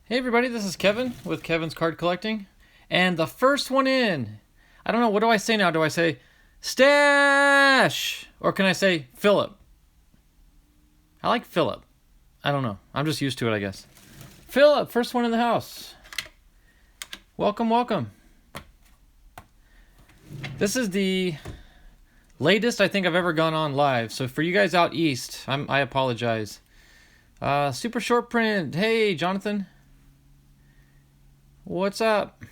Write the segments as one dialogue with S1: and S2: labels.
S1: Hey everybody, this is Kevin with Kevin's Card Collecting. And the first one in, I don't know, what do I say now? Do I say Stash? Or can I say Philip? I like Philip. I don't know. I'm just used to it, I guess. Philip, first one in the house. Welcome, welcome. This is the latest I think I've ever gone on live. So for you guys out east, I apologize. Super short print. Hey, Jonathan. What's up?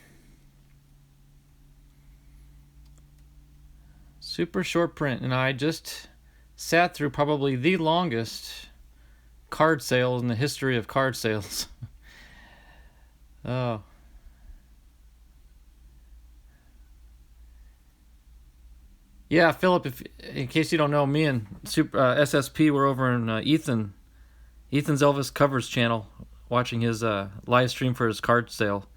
S1: Super short print, and I just sat through probably the longest card sale in the history of card sales. Oh. Yeah, Philip, in case you don't know, me and SSP were over in Ethan's Elvis Covers channel watching his live stream for his card sale.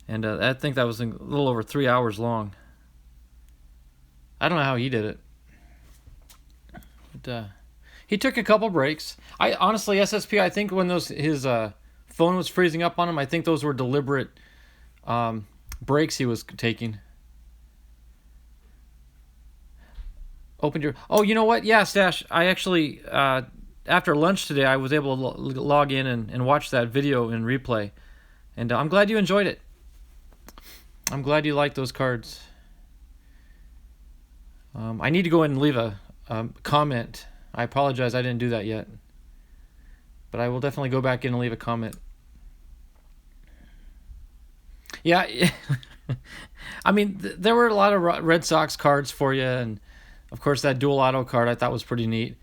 S1: And I think that was a little over 3 hours long. I don't know how he did it. But, he took a couple breaks. I honestly, SSP, I think when his phone was freezing up on him, I think those were deliberate breaks he was taking. Opened your... Oh, you know what? Yeah, Stash, I actually, after lunch today, I was able to log in and watch that video in replay. And I'm glad you enjoyed it. I'm glad you liked those cards. I need to go in and leave a comment. I apologize I didn't do that yet. But I will definitely go back in and leave a comment. Yeah, I mean, there were a lot of Red Sox cards for you, and of course that dual auto card I thought was pretty neat.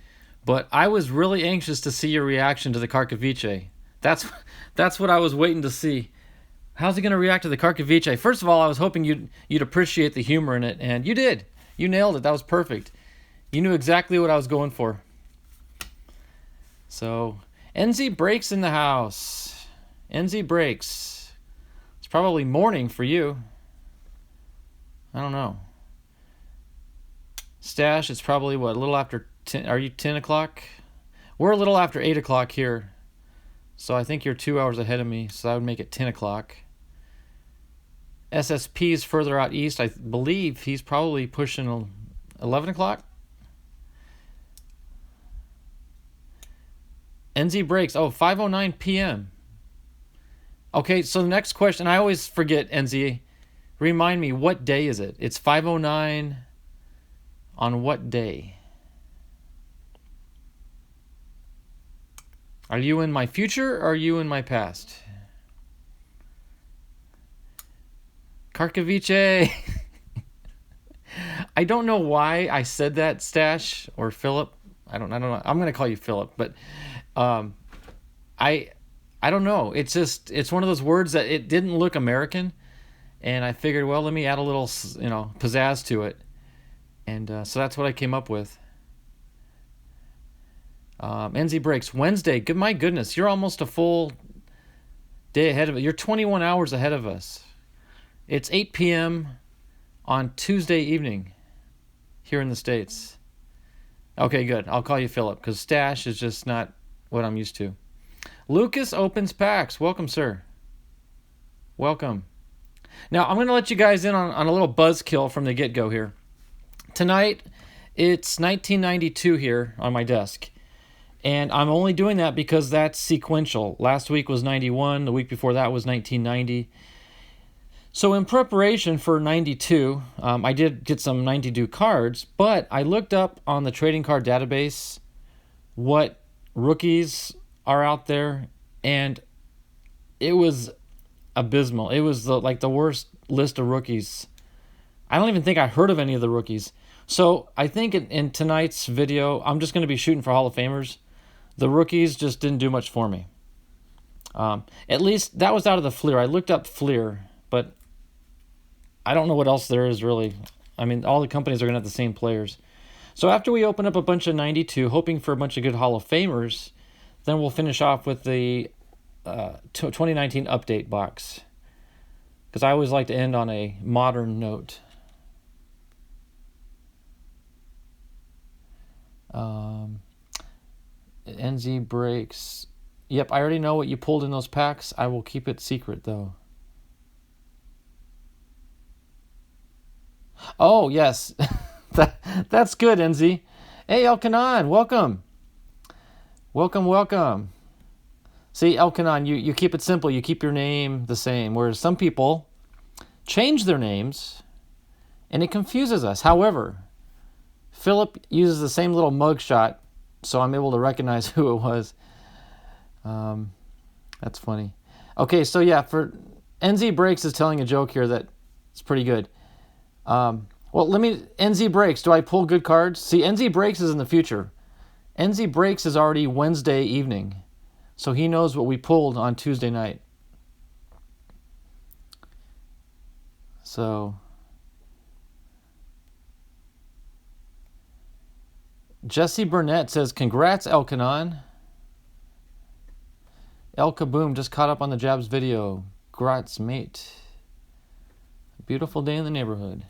S1: But I was really anxious to see your reaction to the Carcavice. That's what I was waiting to see. How's he going to react to the Carcavice? First of all, I was hoping you'd appreciate the humor in it, and you did. You nailed it. That was perfect. You knew exactly what I was going for. So, NZ Breaks in the house. NZ Breaks. It's probably morning for you. I don't know. Stash, it's probably, what, a little after 10? Are you 10 o'clock? We're a little after 8 o'clock here. So I think you're 2 hours ahead of me, so that would make it 10 o'clock. SSP's further out east. I believe he's probably pushing 11 o'clock. NZ Breaks. Oh, 5:09 p.m. Okay, so the next question. I always forget, NZ. Remind me, what day is it? It's 5:09 on what day? Are you in my future or are you in my past? Carcavice. I don't know why I said that, Stash or Philip. I don't know. I'm gonna call you Philip, but I don't know. It's one of those words that it didn't look American, and I figured, well, let me add a little, pizzazz to it, and so that's what I came up with. NZ Breaks Wednesday. My goodness, you're almost a full day ahead of it. You're 21 hours ahead of us. It's 8 p.m. on Tuesday evening here in the States. Okay, good. I'll call you Philip because Stash is just not what I'm used to. Lucas opens packs. Welcome, sir. Welcome. Now, I'm going to let you guys in on a little buzzkill from the get-go here. Tonight, it's 1992 here on my desk. And I'm only doing that because that's sequential. Last week was 91. The week before that was 1990. So in preparation for 92, I did get some 92 cards, but I looked up on the trading card database what rookies are out there, and it was abysmal. It was the worst list of rookies. I don't even think I heard of any of the rookies. So I think in tonight's video, I'm just going to be shooting for Hall of Famers. The rookies just didn't do much for me. At least that was out of the Fleer. I looked up Fleer, but I don't know what else there is really. I mean, all the companies are going to have the same players. So after we open up a bunch of 92, hoping for a bunch of good Hall of Famers, then we'll finish off with the 2019 update box. Because I always like to end on a modern note. NZ Breaks. Yep, I already know what you pulled in those packs. I will keep it secret, though. Oh, yes. That's good, NZ. Hey, Elkanon, welcome. Welcome, welcome. See, Elkanon, you keep it simple. You keep your name the same, whereas some people change their names, and it confuses us. However, Philip uses the same little mugshot, so I'm able to recognize who it was. That's funny. Okay, so yeah, for NZ Breaks is telling a joke here that it's pretty good. Well, NZ Breaks, do I pull good cards? See, NZ Breaks is in the future. NZ Breaks is already Wednesday evening, so he knows what we pulled on Tuesday night. So, Jesse Burnett says, congrats, Elkanon. El Kaboom just caught up on the Jabs video. Grats, mate. Beautiful day in the neighborhood.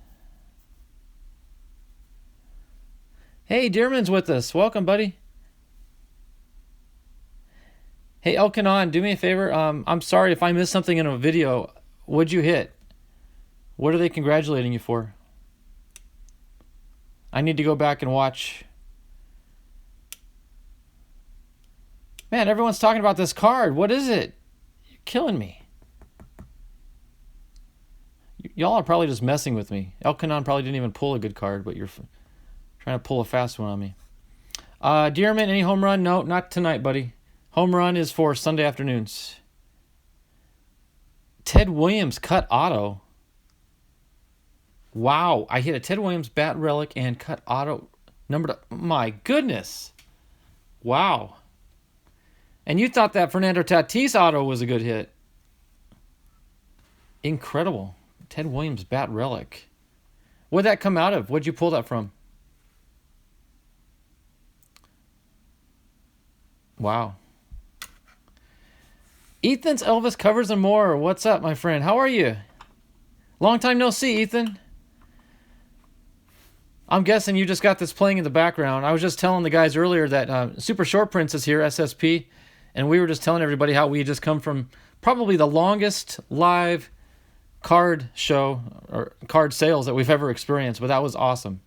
S1: Hey, Dearman's with us. Welcome, buddy. Hey, Elkanon, do me a favor. I'm sorry if I missed something in a video. What'd you hit? What are they congratulating you for? I need to go back and watch. Man, everyone's talking about this card. What is it? You're killing me. Y'all are probably just messing with me. Elkanon probably didn't even pull a good card, but you're trying to pull a fast one on me. Dearman, any home run? No, not tonight, buddy. Home run is for Sunday afternoons. Ted Williams cut auto. Wow, I hit a Ted Williams bat relic and cut auto number. My goodness. Wow. And you thought that Fernando Tatis auto was a good hit. Incredible. Ted Williams bat relic. What'd that come out of? What'd you pull that from? Wow. Ethan's Elvis Covers and More. What's up, my friend? How are you? Long time no see, Ethan. I'm guessing you just got this playing in the background. I was just telling the guys earlier that Super Short Prince is here, SSP, and we were just telling everybody how we just come from probably the longest live card show or card sales that we've ever experienced, but that was awesome.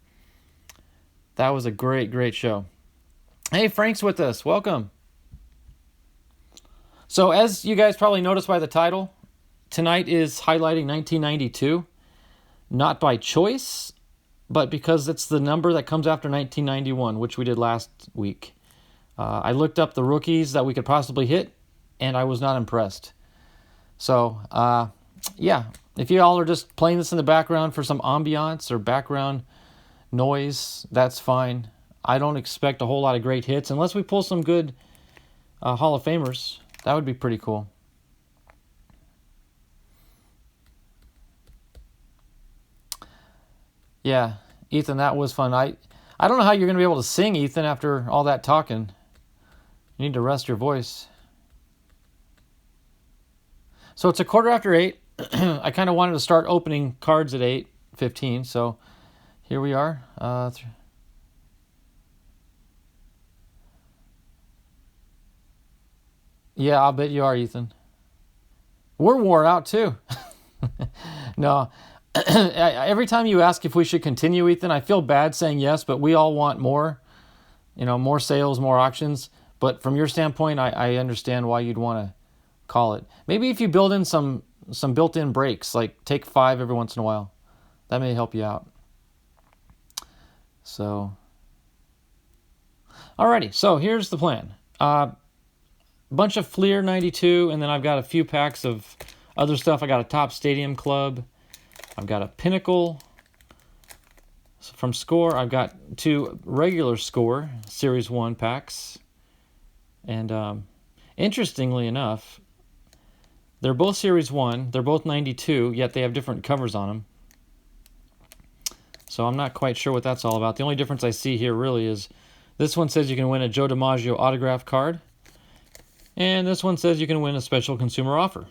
S1: That was a great, great show. Hey, Frank's with us. Welcome. So as you guys probably noticed by the title, tonight is highlighting 1992, not by choice, but because it's the number that comes after 1991, which we did last week. I looked up the rookies that we could possibly hit, and I was not impressed. So, yeah, if you all are just playing this in the background for some ambiance or background noise, that's fine. I don't expect a whole lot of great hits unless we pull some good Hall of Famers. That would be pretty cool. Yeah, Ethan, that was fun. I don't know how you're going to be able to sing, Ethan, after all that talking. You need to rest your voice. So it's 8:15. I kind of wanted to start opening cards at 8:15, so here we are. Yeah, I'll bet you are, Ethan. We're wore out, too. No. Every time you ask if we should continue, Ethan, I feel bad saying yes, but we all want more. More sales, more auctions. But from your standpoint, I understand why you'd want to call it. Maybe if you build in some built-in breaks, like take 5 every once in a while. That may help you out. So, alrighty. So here's the plan. Bunch of Fleer 92, and then I've got a few packs of other stuff. I got a Top Stadium Club. I've got a Pinnacle from Score. I've got 2 regular Score Series 1 packs. And interestingly enough, they're both Series 1. They're both 92, yet they have different covers on them. So I'm not quite sure what that's all about. The only difference I see here really is this one says you can win a Joe DiMaggio autograph card. And this one says you can win a special consumer offer.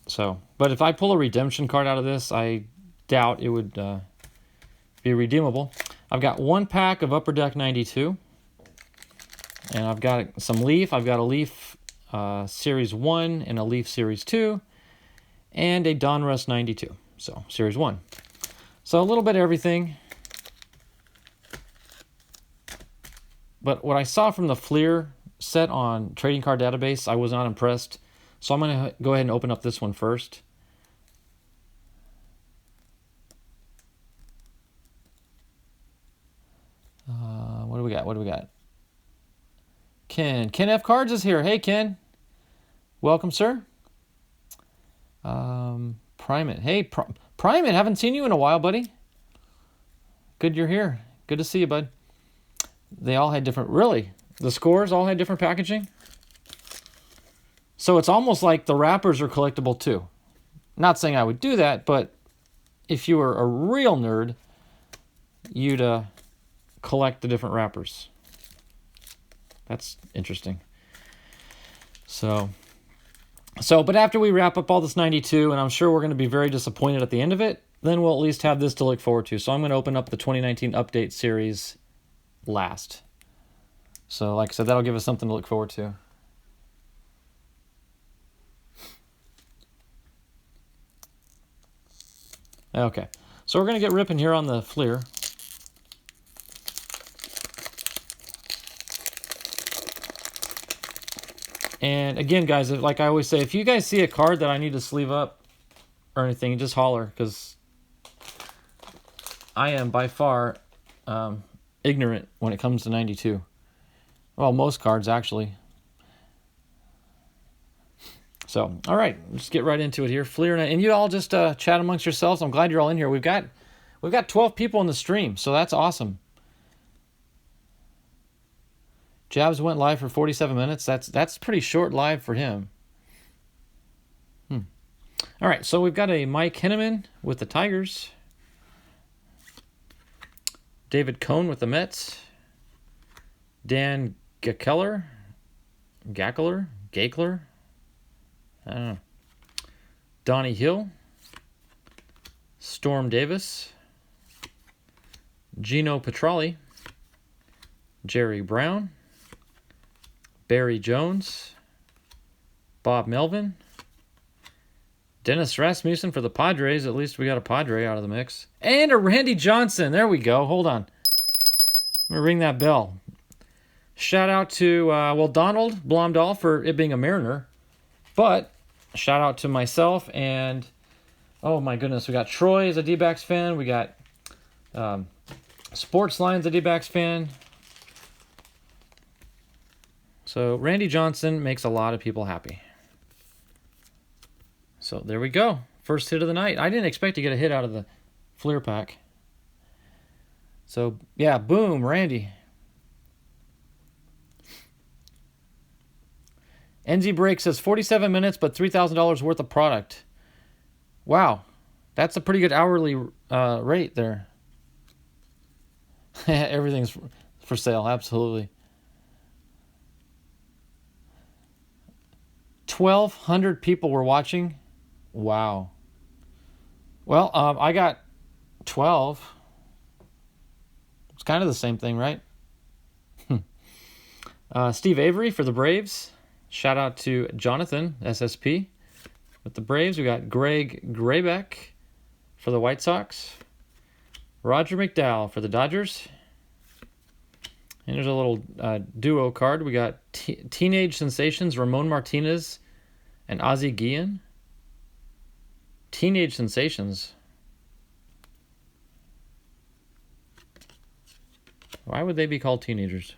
S1: So, but if I pull a redemption card out of this, I doubt it would be redeemable. I've got 1 pack of Upper Deck 92. And I've got some Leaf. I've got a Leaf Series 1 and a Leaf Series 2 and a Donruss 92. So, Series 1. So, a little bit of everything. But what I saw from the Fleer set on Trading Card Database, I was not impressed. So, I'm going to go ahead and open up this one first. What do we got? What do we got? Ken F. Cards is here. Hey, Ken. Welcome, sir. Primate. Hey, Primate. Haven't seen you in a while, buddy. Good you're here. Good to see you, bud. They all had different... Really? The scores all had different packaging? So it's almost like the wrappers are collectible, too. Not saying I would do that, but if you were a real nerd, you'd collect the different wrappers. That's interesting. So, but after we wrap up all this 92, and I'm sure we're going to be very disappointed at the end of it, then we'll at least have this to look forward to. So I'm going to open up the 2019 update series last. So like I said, that'll give us something to look forward to. Okay, so we're going to get ripping here on the Fleer. And again, guys, like I always say, if you guys see a card that I need to sleeve up or anything, just holler, because I am by far ignorant when it comes to 92. Well, most cards, actually. So, all right, let's get right into it here. Fleer, and you all just chat amongst yourselves. I'm glad you're all in here. We've got 12 people in the stream, so that's awesome. Jabs went live for 47 minutes. That's pretty short live for him. All right, so we've got a Mike Henneman with the Tigers. David Cohn with the Mets. Dan Gackler. I don't know. Donnie Hill. Storm Davis. Gino Petralli. Jerry Brown. Barry Jones, Bob Melvin, Dennis Rasmussen for the Padres. At least we got a Padre out of the mix. And a Randy Johnson. There we go. Hold on. Let me ring that bell. Shout out to, Donald Blomdahl for it being a Mariner. But shout out to myself and, oh my goodness, we got Troy as a D-backs fan. We got Sportsline's a D-backs fan. So Randy Johnson makes a lot of people happy. So there we go. First hit of the night. I didn't expect to get a hit out of the Fleer pack. So, yeah, boom, Randy. NZ Break says 47 minutes, but $3,000 worth of product. Wow. That's a pretty good hourly rate there. Everything's for sale, absolutely. 1,200 people were watching. Wow. Well, I got 12. It's kind of the same thing, right? Steve Avery for the Braves. Shout out to Jonathan, SSP. With the Braves, we got Greg Graybeck for the White Sox. Roger McDowell for the Dodgers. And there's a little duo card. We got Teenage Sensations, Ramon Martinez and Ozzie Guillen. Teenage Sensations. Why would they be called teenagers?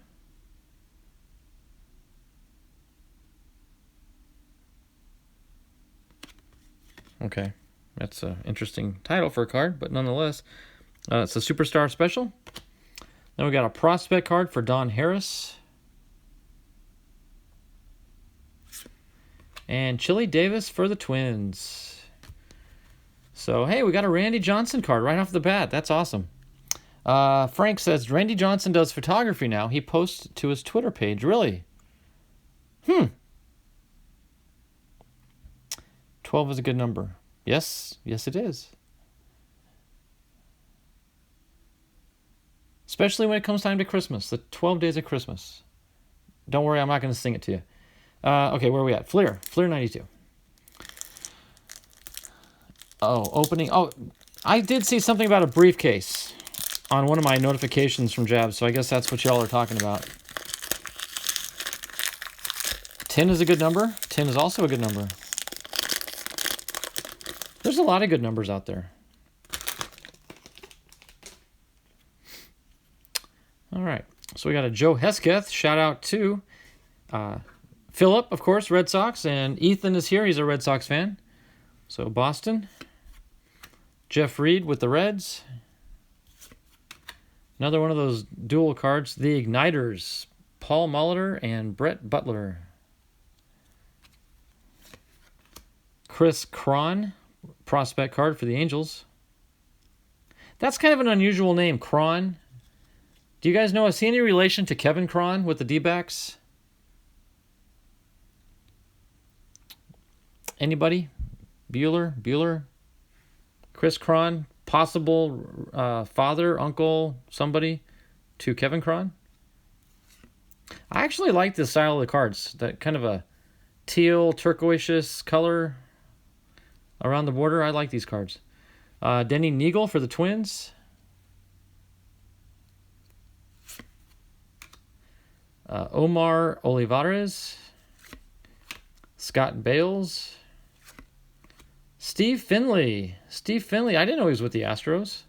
S1: Okay, that's an interesting title for a card, but nonetheless, it's a Superstar Special. Then we got a prospect card for Don Harris. And Chili Davis for the Twins. So, hey, we got a Randy Johnson card right off the bat. That's awesome. Frank says, Randy Johnson does photography now. He posts to his Twitter page. Really? 12 is a good number. Yes, it is. Especially when it comes time to Christmas, the 12 days of Christmas. Don't worry, I'm not going to sing it to you. Okay, where are we at? Fleer 92. Oh, opening. Oh, I did see something about a briefcase on one of my notifications from Jabs, so I guess that's what y'all are talking about. 10 is a good number. 10 is also a good number. There's a lot of good numbers out there. All right. So we got a Joe Hesketh. Shout out to Philip, of course, Red Sox. And Ethan is here. He's a Red Sox fan. So Boston. Jeff Reed with the Reds. Another one of those dual cards. The Igniters. Paul Molitor and Brett Butler. Chris Cron. Prospect card for the Angels. That's kind of an unusual name, Cron. Do you guys know, is he any relation to Kevin Cron with the D-backs? Anybody? Bueller? Chris Cron? Possible father, uncle, somebody to Kevin Cron? I actually like the style of the cards. That kind of a teal, turquoise color around the border. I like these cards. Denny Neagle for the Twins. Omar Olivares. Scott Bales. Steve Finley. I didn't know he was with the Astros.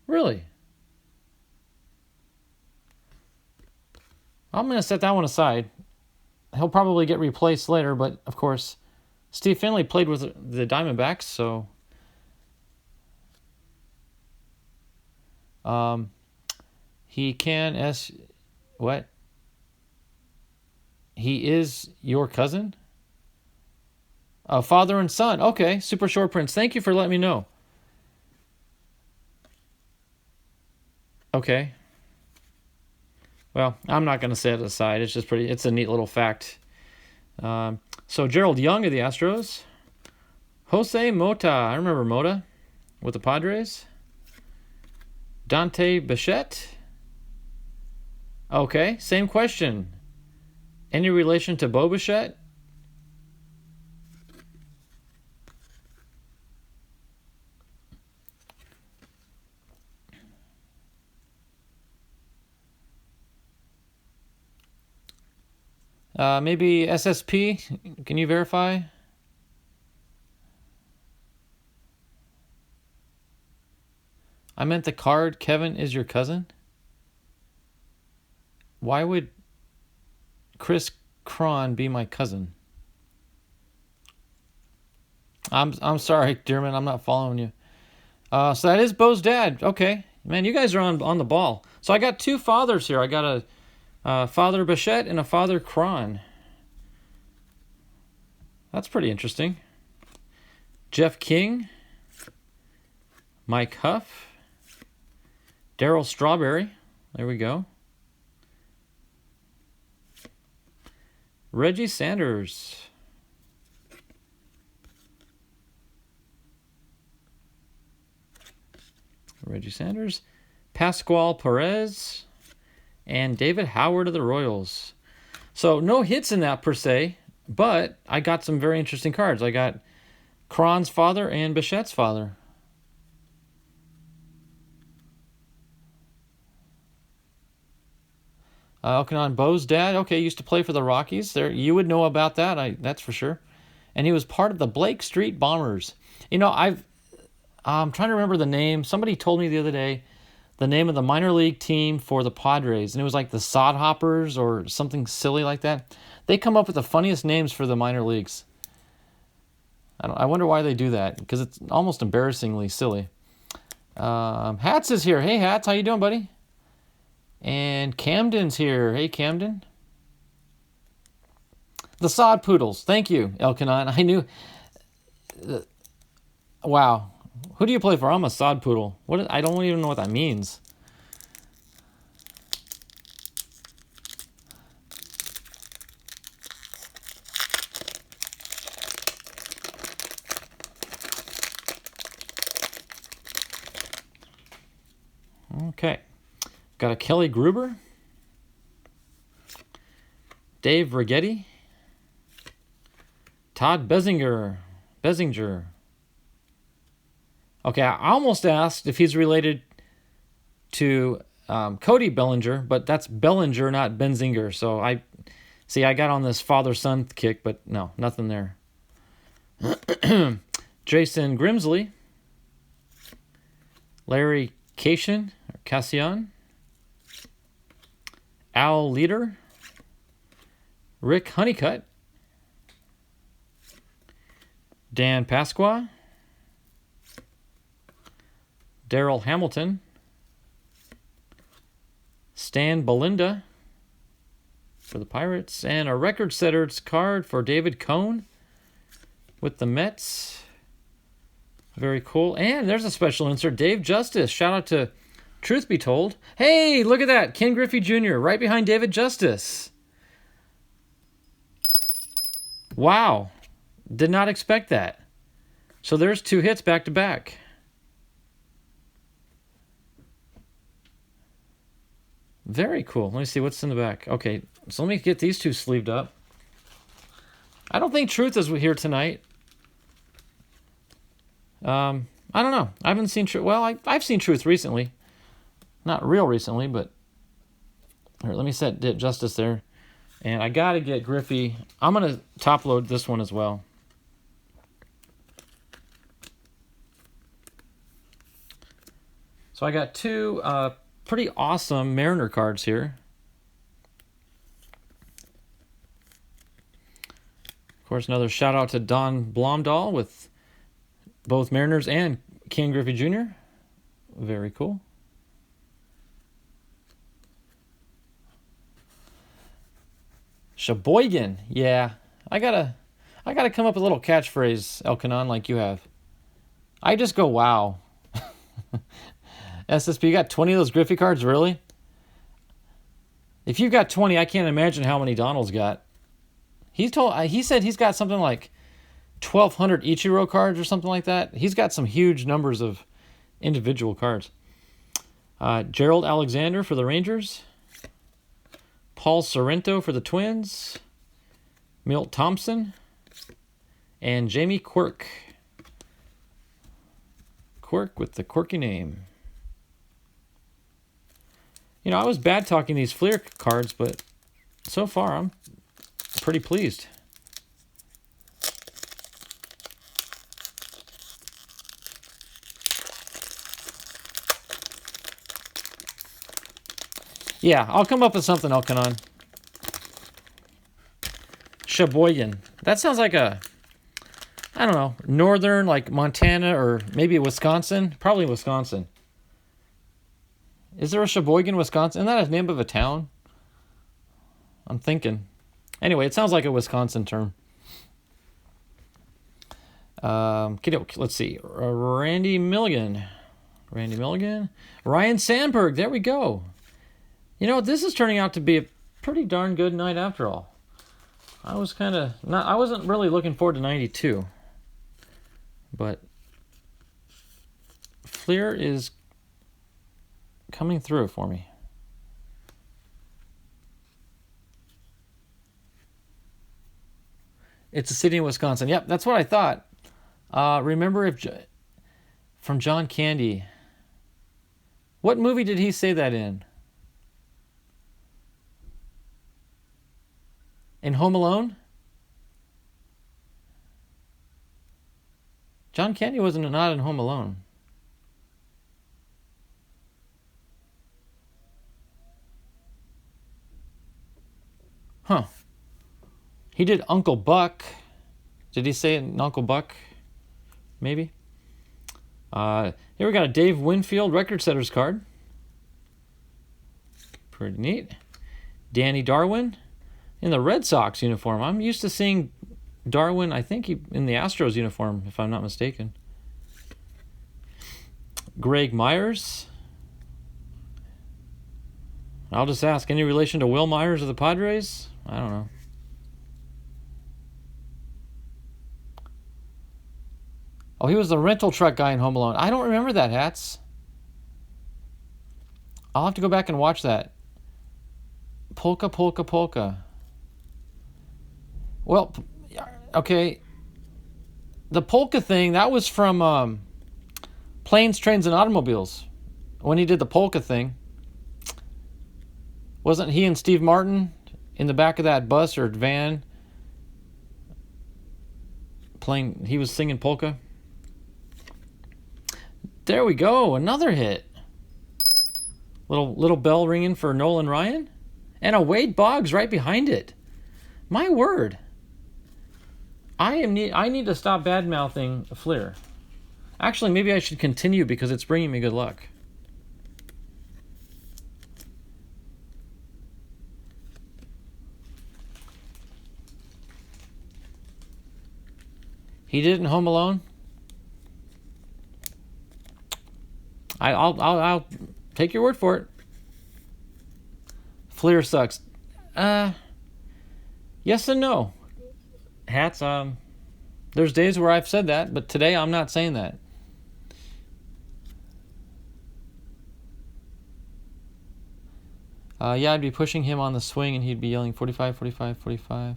S1: Really? I'm going to set that one aside. He'll probably get replaced later, but of course, Steve Finley played with the Diamondbacks, so he can what? He is your cousin? Father and son. Okay, Super Short Prince. Thank you for letting me know. Okay. Well, I'm not going to set it aside. It's just it's a neat little fact. So Gerald Young of the Astros. Jose Mota. I remember Mota with the Padres. Dante Bichette. Okay, same question. Any relation to Bo Bichette? Maybe SSP? Can you verify? I meant the card. Kevin is your cousin? Why would Chris Cron be my cousin? I'm sorry, Dearman. I'm not following you. So that is Bo's dad. Okay. Man, you guys are on the ball. So I got two fathers here. I got a Father Bichette and a Father Cron. That's pretty interesting. Jeff King. Mike Huff. Darryl Strawberry. There we go. Reggie Sanders. Pascual Perez. And David Howard of the Royals. So no hits in that per se, but I got some very interesting cards. I got Cron's father and Bichette's father. Elkanon Bo's dad. Okay, used to play for the Rockies. There, you would know about that. That's for sure. And he was part of the Blake Street Bombers. You know, I'm trying to remember the name. Somebody told me the other day the name of the minor league team for the Padres, and it was like the Sodhoppers or something silly like that. They come up with the funniest names for the minor leagues. I wonder why they do that, because it's almost embarrassingly silly. Hats is here. Hey, Hats, how you doing, buddy? And Camden's here. Hey, Camden. The Sod Poodles. Thank you, Elkanon. I knew. Wow. Who do you play for? I'm a Sod Poodle. I don't even know what that means. Okay. Got a Kelly Gruber. Dave Rigetti. Todd Bessinger. Okay, I almost asked if he's related to Cody Bellinger, but that's Bellinger, not Benzinger. So I got on this father-son kick, but no, nothing there. Jason Grimsley. Larry Cassian. Al Leader. Rick Honeycutt. Dan Pasqua. Daryl Hamilton. Stan Belinda for the Pirates. And a record setter's card for David Cohn with the Mets. Very cool. And there's a special insert. Dave Justice. Shout out to Truth Be Told. Hey, look at that. Ken Griffey Jr. right behind David Justice. Wow. Did not expect that. So there's 2 hits back to back. Very cool. Let me see what's in the back. Okay, so let me get these 2 sleeved up. I don't think Truth is here tonight. I don't know. I haven't seen Truth. Well, I've seen Truth recently. Not real recently, but here, let me set Justice there. And I got to get Griffey. I'm going to top load this one as well. So I got 2 pretty awesome Mariner cards here. Of course, another shout out to Don Blomdahl with both Mariners and Ken Griffey Jr. Very cool. Sheboygan, yeah. I gotta come up with a little catchphrase, Elkanon, like you have. I just go, wow. SSP, you got 20 of those Griffey cards, really? If you've got 20, I can't imagine how many Donald's got. He said he's got something like 1,200 Ichiro cards or something like that. He's got some huge numbers of individual cards. Gerald Alexander for the Rangers. Paul Sorrento for the Twins. Milt Thompson. And Jamie Quirk. Quirk with the quirky name. You know, I was bad talking these Fleer cards, but so far I'm pretty pleased. Yeah, I'll come up with something, Elkanon. Sheboygan. That sounds like a, I don't know, northern, like Montana or maybe Wisconsin. Probably Wisconsin. Is there a Sheboygan, Wisconsin? Isn't that a name of a town? I'm thinking. Anyway, it sounds like a Wisconsin term. Let's see. Randy Milligan. Ryan Sandberg. There we go. You know, this is turning out to be a pretty darn good night after all. I wasn't really looking forward to 92. But Fleer is coming through for me. It's a city in Wisconsin. Yep, that's what I thought. Remember from John Candy. What movie did he say that in? In Home Alone? John Candy wasn't not in Home Alone. Huh. He did Uncle Buck. Did he say it in Uncle Buck? Maybe. Here we got a Dave Winfield record setter's card. Pretty neat. Danny Darwin in the Red Sox uniform. I'm used to seeing Darwin, I think, in the Astros uniform, if I'm not mistaken. Greg Myers. I'll just ask, any relation to Will Myers of the Padres? I don't know. Oh, he was the rental truck guy in Home Alone. I don't remember that, Hats. I'll have to go back and watch that. Polka, polka, polka. Well, okay. The polka thing, that was from Planes, Trains, and Automobiles. When he did the polka thing. Wasn't he and Steve Martin in the back of that bus or van playing? He was singing polka. There we go. Another hit. Little bell ringing for Nolan Ryan. And a Wade Boggs right behind it. My word. I need to stop bad-mouthing Fleer. Actually, maybe I should continue because it's bringing me good luck. He did it in Home Alone. I'll take your word for it. Fleer sucks. Yes and no. Hats. There's days where I've said that, but today I'm not saying that. Yeah, I'd be pushing him on the swing, and he'd be yelling 45, 45, 45.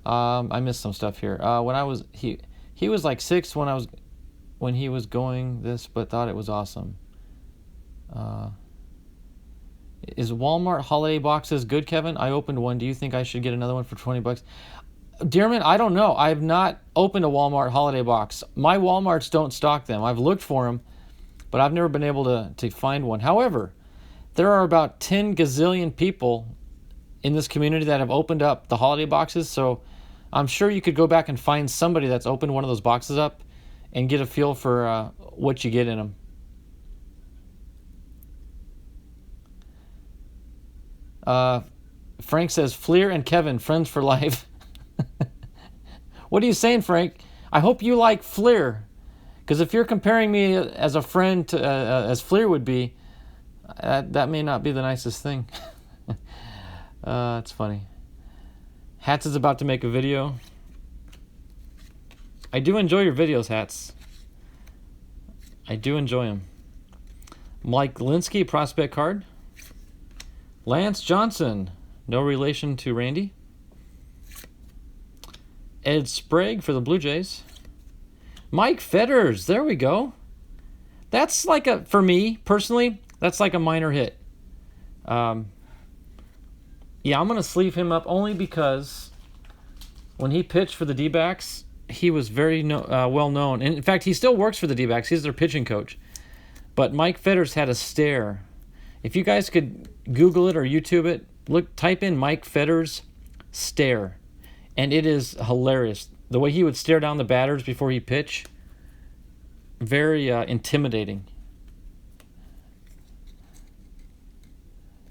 S1: I missed some stuff here. When I was he was like 6 when he was going this, but thought it was awesome. Is Walmart holiday boxes good, Kevin? I opened one. Do you think I should get another one for $20? Dearman, I don't know. I've not opened a Walmart holiday box. My Walmarts don't stock them. I've looked for them, but I've never been able to find one. However, there are about 10 gazillion people in this community that have opened up the holiday boxes, so I'm sure you could go back and find somebody that's opened one of those boxes up and get a feel for what you get in them. Frank says, Fleer and Kevin, friends for life. What are you saying, Frank? I hope you like Fleer, because if you're comparing me as a friend to as Fleer would be, that may not be the nicest thing. It's funny. Hats is about to make a video. I do enjoy your videos, Hats. I do enjoy them. Mike Linsky, prospect card. Lance Johnson, no relation to Randy. Ed Sprague for the Blue Jays. Mike Fetters, there we go. That's like for me, personally, that's like a minor hit. Yeah, I'm going to sleeve him up only because when he pitched for the D-backs, he was very well known. And in fact, he still works for the D-backs. He's their pitching coach. But Mike Fetters had a stare. If you guys could Google it or YouTube it, type in Mike Fetters stare. And it is hilarious. The way he would stare down the batters before he pitch, very intimidating.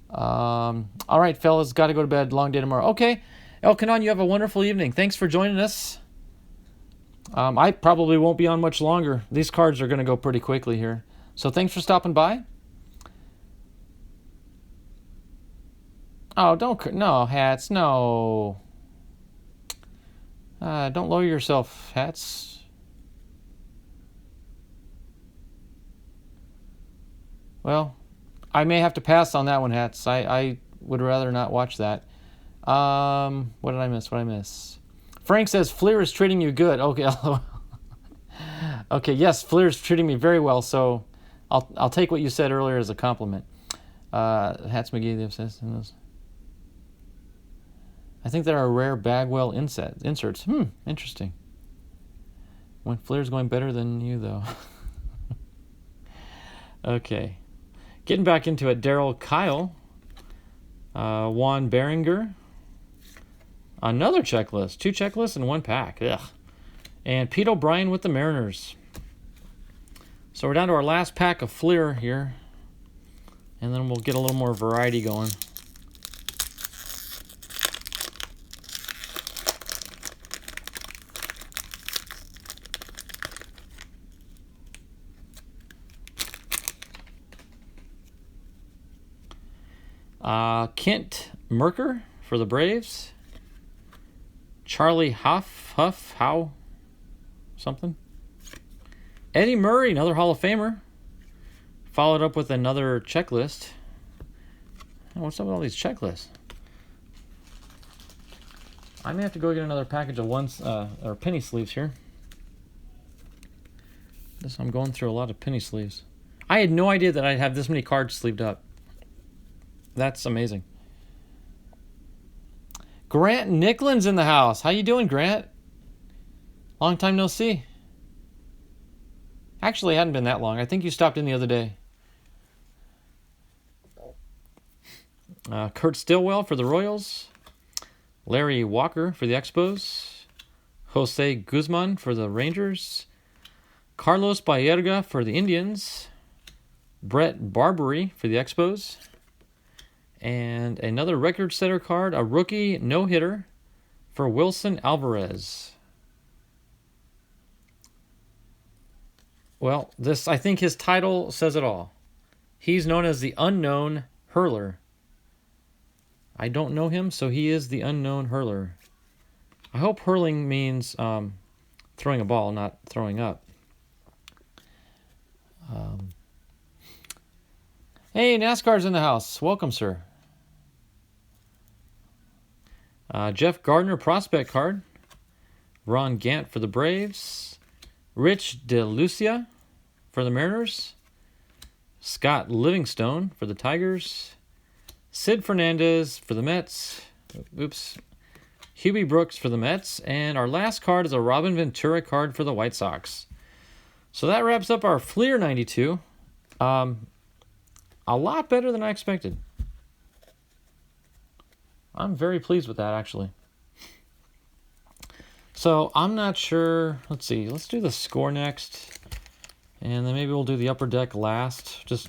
S1: All right, fellas, got to go to bed. Long day tomorrow. Okay, Elkanon, you have a wonderful evening. Thanks for joining us. I probably won't be on much longer. These cards are going to go pretty quickly here. So thanks for stopping by. Oh, no, Hats, no. Don't lower yourself, Hats. Well, I may have to pass on that one, Hats. I would rather not watch that. What did I miss? Frank says, Fleer is treating you good. Okay, okay, yes, Fleer is treating me very well, so I'll take what you said earlier as a compliment. Hats McGee says, I think there are rare Bagwell inserts. Interesting. When Fleer's going better than you, though. Okay. Getting back into it, Daryl Kyle. Juan Beringer. Another checklist. 2 checklists in 1 pack. Ugh. And Pete O'Brien with the Mariners. So we're down to our last pack of Fleer here. And then we'll get a little more variety going. Kent Merker for the Braves. Charlie Howe, something. Eddie Murray, another Hall of Famer. Followed up with another checklist. What's up with all these checklists? I may have to go get another package of or penny sleeves here. I'm going through a lot of penny sleeves. I had no idea that I'd have this many cards sleeved up. That's amazing. Grant Nicklin's in the house. How you doing, Grant? Long time no see. Actually, it hadn't been that long. I think you stopped in the other day. Kurt Stillwell for the Royals. Larry Walker for the Expos. Jose Guzman for the Rangers. Carlos Baerga for the Indians. Brett Barbary for the Expos. And another record setter card, a rookie no-hitter for Wilson Alvarez. Well, I think his title says it all. He's known as the unknown hurler. I don't know him, so he is the unknown hurler. I hope hurling means throwing a ball, not throwing up. Hey, NASCAR's in the house. Welcome, sir. Jeff Gardner prospect card. Ron Gant for the Braves. Rich DeLucia for the Mariners. Scott Livingstone for the Tigers. Sid Fernandez for the Mets. Oops. Hubie Brooks for the Mets. And our last card is a Robin Ventura card for the White Sox. So that wraps up our Fleer 92. A lot better than I expected. I'm very pleased with that, actually. So I'm not sure. Let's see. Let's do the score next. And then maybe we'll do the upper deck last. Just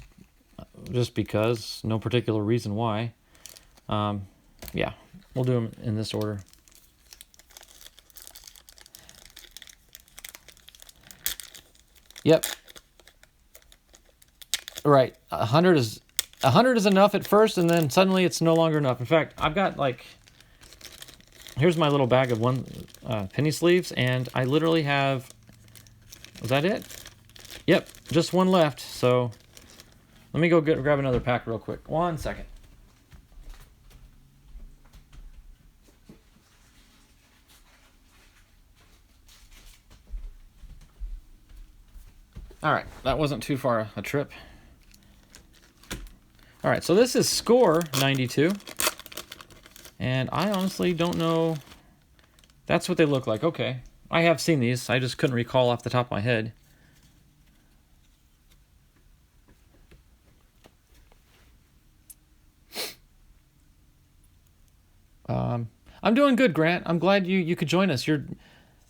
S1: because. No particular reason why. Yeah. We'll do them in this order. Yep. Right. 100 is enough at first, and then suddenly it's no longer enough. In fact, I've got here's my little bag of penny sleeves, and I literally have, was that it? Yep, just one left. So let me go grab another pack real quick. 1 second. All right, that wasn't too far a trip. All right, so this is Score 92. And I honestly don't know. That's what they look like. Okay. I have seen these. I just couldn't recall off the top of my head. I'm doing good, Grant. I'm glad you could join us.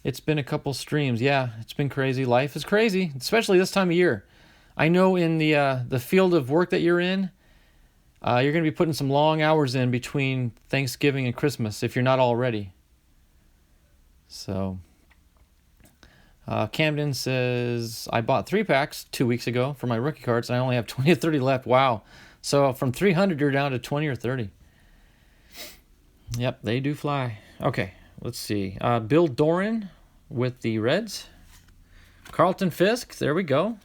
S1: It's been a couple streams. Yeah, it's been crazy. Life is crazy, especially this time of year. I know in the field of work that you're in, you're going to be putting some long hours in between Thanksgiving and Christmas if you're not already. So, Camden says, I bought 3 packs 2 weeks ago for my rookie cards, and I only have 20 or 30 left. Wow. So from 300, you're down to 20 or 30. Yep, they do fly. Okay, let's see. Bill Doran with the Reds. Carlton Fisk, there we go.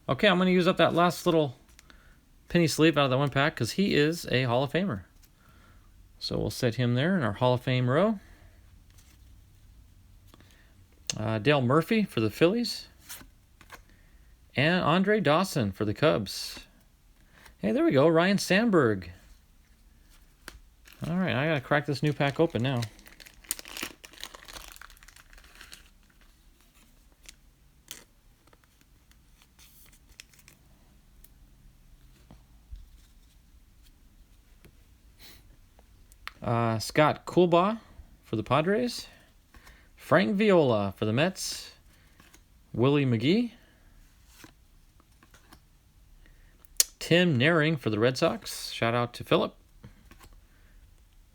S1: Okay, I'm going to use up that last little penny sleeve out of that one pack because he is a Hall of Famer. So we'll set him there in our Hall of Fame row. Dale Murphy for the Phillies. And Andre Dawson for the Cubs. Hey, there we go. Ryan Sandberg. All right, I got to crack this new pack open now. Scott Coolbaugh for the Padres. Frank Viola for the Mets. Willie McGee. Tim Naring for the Red Sox. Shout out to Philip.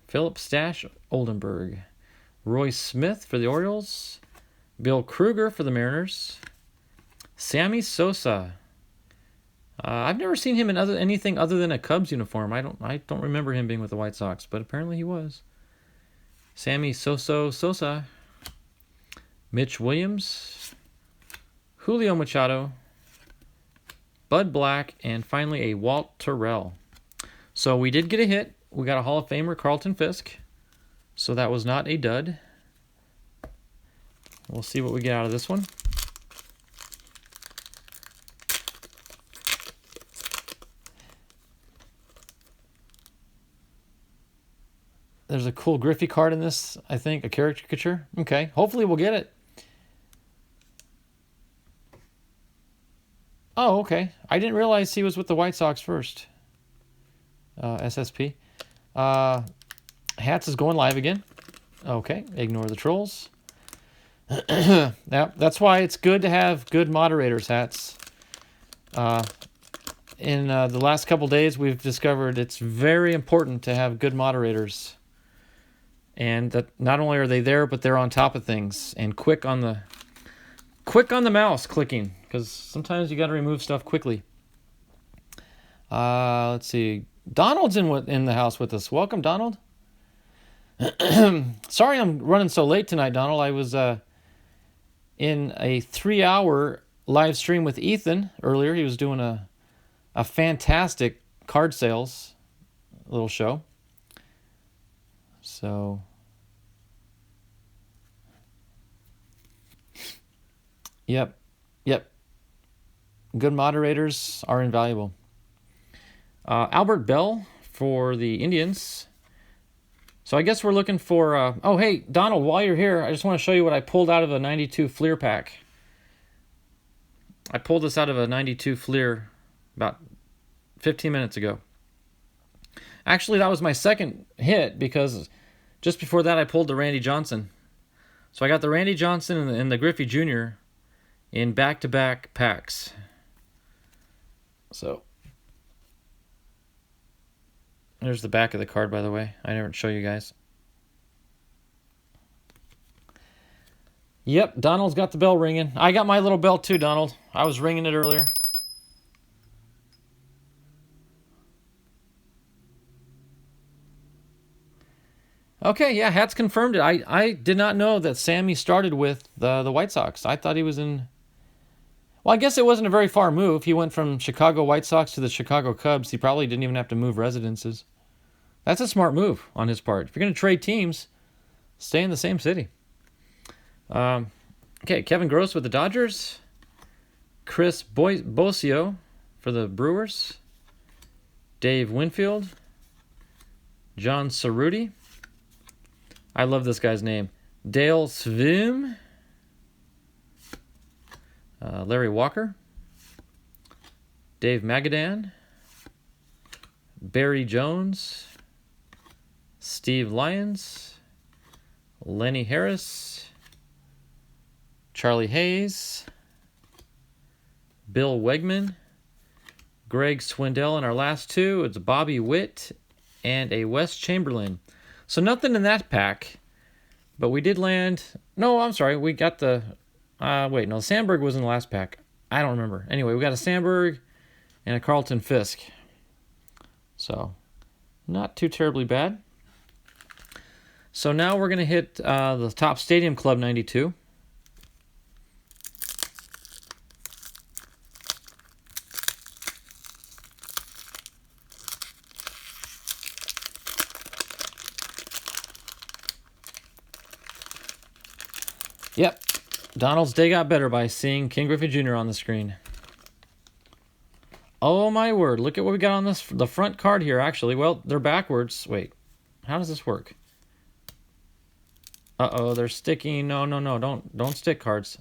S1: Philip Stash Oldenburg. Roy Smith for the Orioles. Bill Kruger for the Mariners. Sammy Sosa. I've never seen him in anything other than a Cubs uniform. I don't remember him being with the White Sox, but apparently he was. Sammy Sosa. Mitch Williams. Julio Machado. Bud Black, and finally a Walt Terrell. So we did get a hit. We got a Hall of Famer, Carlton Fisk. So that was not a dud. We'll see what we get out of this one. There's a cool Griffey card in this, I think, a caricature. Okay, hopefully we'll get it. Oh, okay. I didn't realize he was with the White Sox first. SSP. Hats is going live again. Okay, ignore the trolls. Yeah, that's why it's good to have good moderators, Hats. In the last couple days, we've discovered it's very important to have good moderators. And that not only are they there, but they're on top of things and quick on the mouse clicking, because sometimes you got to remove stuff quickly. Let's see. Donald's in the house with us. Welcome, Donald. Sorry I'm running so late tonight, Donald. I was in a 3-hour live stream with Ethan earlier. He was doing a fantastic card sales little show. So, yep. Good moderators are invaluable. Albert Bell for the Indians. So I guess we're looking for... oh, hey, Donald, while you're here, I just want to show you what I pulled out of a 92 Fleer pack. I pulled this out of a 92 Fleer about 15 minutes ago. Actually, that was my second hit, because just before that I pulled the Randy Johnson. So I got the Randy Johnson and the Griffey Jr. in back-to-back packs. So there's the back of the card, by the way. I never show you guys. Yep, Donald's got the bell ringing. I got my little bell too, Donald. I was ringing it earlier. Okay, yeah, Hats confirmed it. I did not know that Sammy started with the White Sox. I thought he was in... Well, I guess it wasn't a very far move. He went from Chicago White Sox to the Chicago Cubs. He probably didn't even have to move residences. That's a smart move on his part. If you're going to trade teams, stay in the same city. Okay, Kevin Gross with the Dodgers. Chris Bosio for the Brewers. Dave Winfield. John Cerruti. I love this guy's name. Dale Svim. Larry Walker. Dave Magadan. Barry Jones. Steve Lyons. Lenny Harris. Charlie Hayes. Bill Wegman. Greg Swindell in our last two. It's Bobby Witt and a Wes Chamberlain. So nothing in that pack, but we did land... No, I'm sorry. We got the... wait, no, Sandberg was in the last pack. I don't remember. Anyway, we got a Sandberg and a Carlton Fisk. So, not too terribly bad. So now we're going to hit the Top Stadium Club 92. Yep, Donald's day got better by seeing King Griffey Jr. on the screen. Oh my word, look at what we got on the front card here, actually. Well, they're backwards. Wait, how does this work? Uh-oh, they're sticking. No, don't stick cards.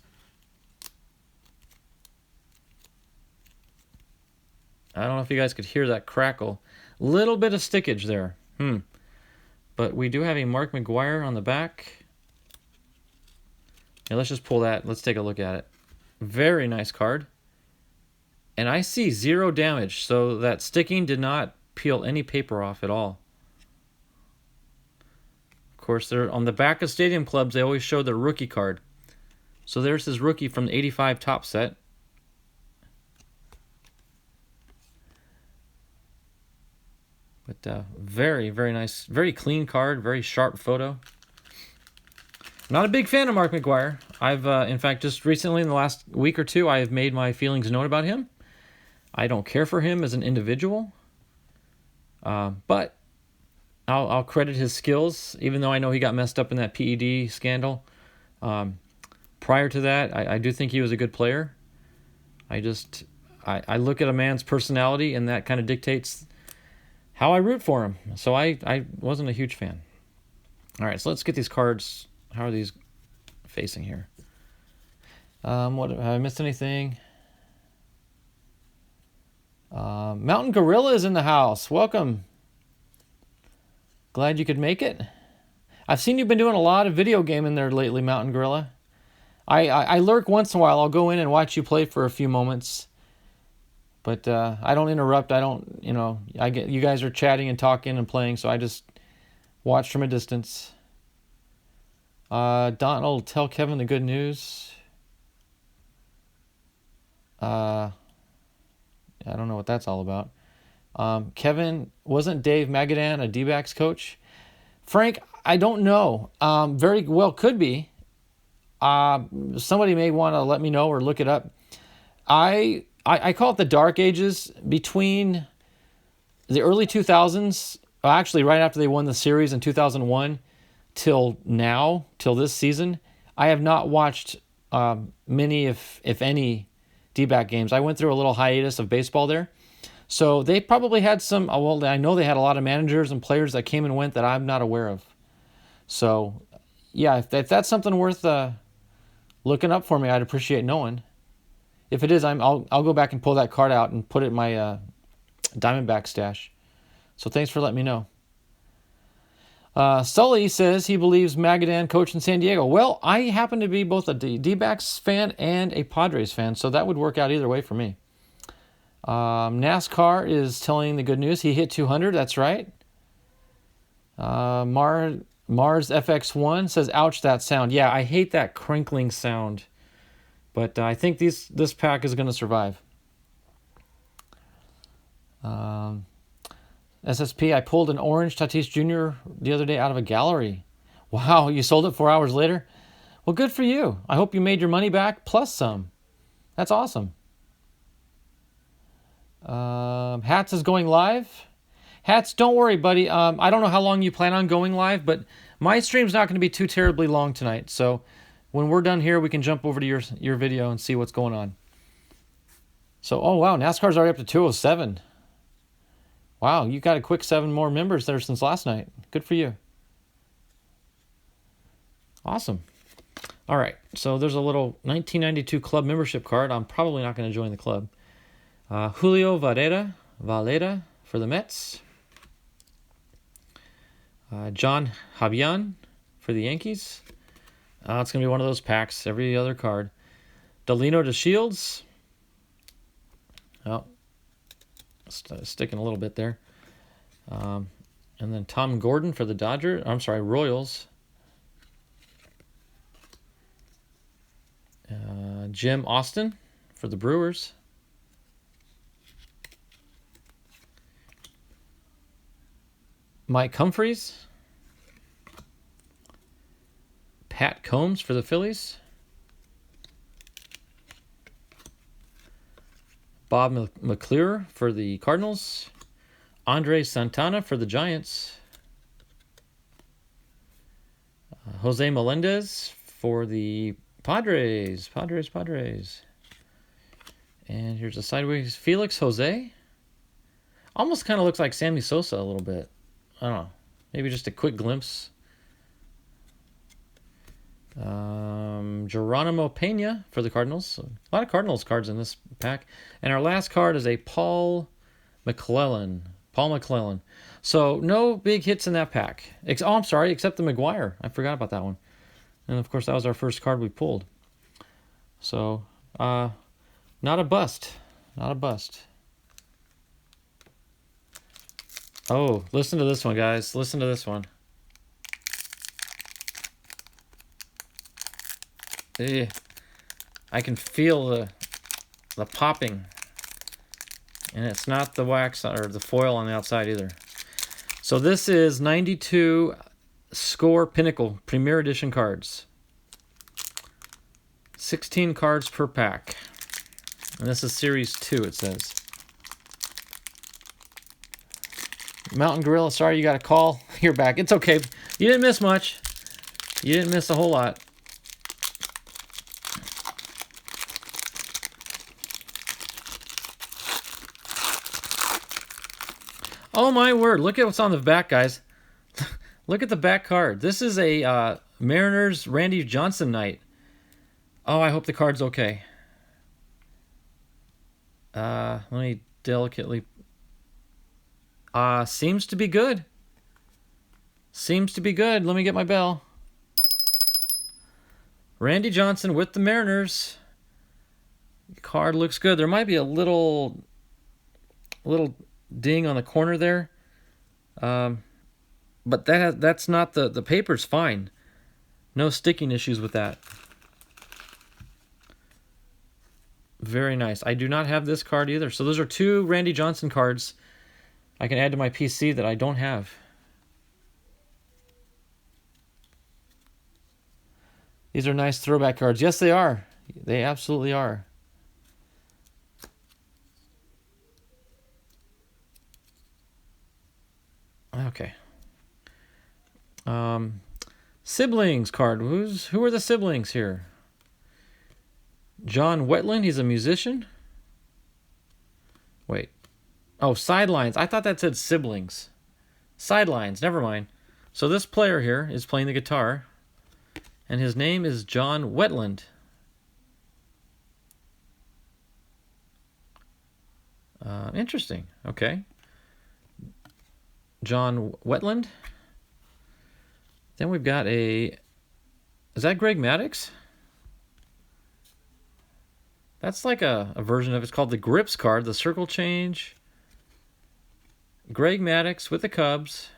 S1: I don't know if you guys could hear that crackle. Little bit of stickage there. But we do have a Mark McGwire on the back. Yeah, let's just pull that. Let's take a look at it. Very nice card. And I see 0 damage, so that sticking did not peel any paper off at all. Of course, they're on the back of Stadium Clubs, they always show their rookie card. So there's his rookie from the 85 top set. But very, very nice. Very clean card. Very sharp photo. Not a big fan of Mark McGwire. I've, in fact, just recently in the last week or two, I have made my feelings known about him. I don't care for him as an individual. But I'll credit his skills, even though I know he got messed up in that PED scandal. Prior to that, I do think he was a good player. I look at a man's personality, and that kind of dictates how I root for him. So I wasn't a huge fan. All right, so let's get these cards. How are these facing here? What have I missed anything? Mountain Gorilla is in the house. Welcome. Glad you could make it. I've seen you've been doing a lot of video gaming there lately, Mountain Gorilla. I lurk once in a while. I'll go in and watch you play for a few moments. But I don't interrupt. I don't, you guys are chatting and talking and playing, so I just watch from a distance. Donald, tell Kevin the good news. I don't know what that's all about. Kevin, wasn't Dave Magadan a D-backs coach? Frank, I don't know. Very well could be. Somebody may want to let me know or look it up. I call it the dark ages between the early 2000s, actually right after they won the series in 2001 till now, till this season. I have not watched many, if any, D-back games. I went through a little hiatus of baseball there. So they probably had some, well, I know they had a lot of managers and players that came and went that I'm not aware of. So, yeah, if that's something worth looking up for me, I'd appreciate knowing. If it is, I'll go back and pull that card out and put it in my Diamondback stash. So thanks for letting me know. Sully says he believes Magadan coached in San Diego. Well, I happen to be both a D-backs fan and a Padres fan, so that would work out either way for me. NASCAR is telling the good news. He hit 200, that's right. Mars FX1 says, ouch, that sound. Yeah, I hate that crinkling sound. But I think this pack is going to survive. SSP, I pulled an orange Tatis Jr. the other day out of a gallery. Wow, you sold it 4 hours later? Well, good for you. I hope you made your money back plus some. That's awesome. Hats is going live. Hats, don't worry, buddy. I don't know how long you plan on going live, but my stream's not going to be too terribly long tonight. So when we're done here, we can jump over to your video and see what's going on. So, oh, wow, NASCAR's already up to 207. Wow, you got a quick 7 more members there since last night. Good for you. Awesome. All right, so there's a little 1992 club membership card. I'm probably not going to join the club. Julio Valera for the Mets. John Javian for the Yankees. It's going to be one of those packs, every other card. Delino to Shields. Oh, sticking a little bit there. And then Tom Gordon for the Royals. Jim Austin for the Brewers. Mike Humphreys. Pat Combs for the Phillies. Bob McClure for the Cardinals. Andre Santana for the Giants. Jose Melendez for the Padres. And here's a sideways Felix Jose. Almost kind of looks like Sammy Sosa a little bit. I don't know. Maybe just a quick glimpse. Geronimo Pena for the Cardinals. A lot of Cardinals cards in this pack. And our last card is a Paul McClellan. So no big hits in that pack. I'm sorry, except the McGuire. I forgot about that one. And of course, that was our first card we pulled. So, not a bust. Oh, listen to this one, guys. Listen to this one. I can feel the popping. And it's not the wax or the foil on the outside either. So this is 92 Score Pinnacle Premier Edition cards. 16 cards per pack. And this is Series 2, it says. Mountain Gorilla, sorry you got a call. You're back. It's okay. You didn't miss much. You didn't miss a whole lot. Oh my word, look at what's on the back, guys. Look at the back card. This is a Mariners Randy Johnson night. Oh, I hope the card's okay. Let me delicately... seems to be good. Seems to be good. Let me get my bell. Randy Johnson with the Mariners. The card looks good. There might be a little ding on the corner there. But that's not the paper's fine. No sticking issues with that. Very nice. I do not have this card either. So those are 2 Randy Johnson cards I can add to my PC that I don't have. These are nice throwback cards. Yes, they are. They absolutely are. Okay. Siblings card. Who are the siblings here? John Wetland, he's a musician. Wait. Oh, sidelines. I thought that said siblings. Sidelines, never mind. So this player here is playing the guitar, and his name is John Wetland. Interesting. Okay. John Wetland. Then we've got is that Greg Maddux? That's like a version of it's called the Grips card, the circle change. Greg Maddux with the Cubs.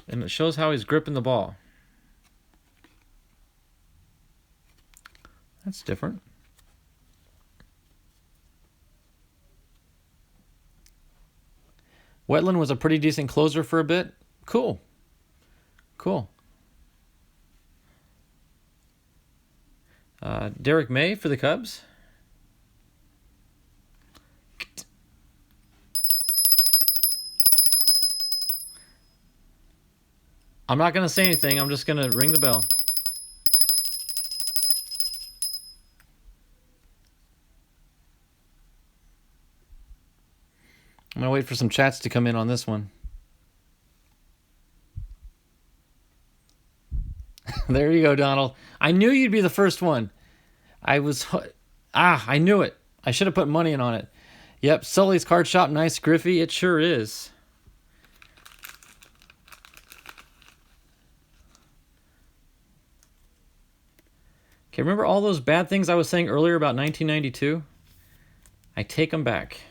S1: And it shows how he's gripping the ball. That's different. Wetland was a pretty decent closer for a bit. Cool. Cool. Derek May for the Cubs. I'm not going to say anything. I'm just going to ring the bell. I'm going to wait for some chats to come in on this one. There you go, Donald. I knew you'd be the first one. I knew it. I should have put money in on it. Yep, Sully's Card Shop, nice Griffey. It sure is. Okay, remember all those bad things I was saying earlier about 1992? I take them back.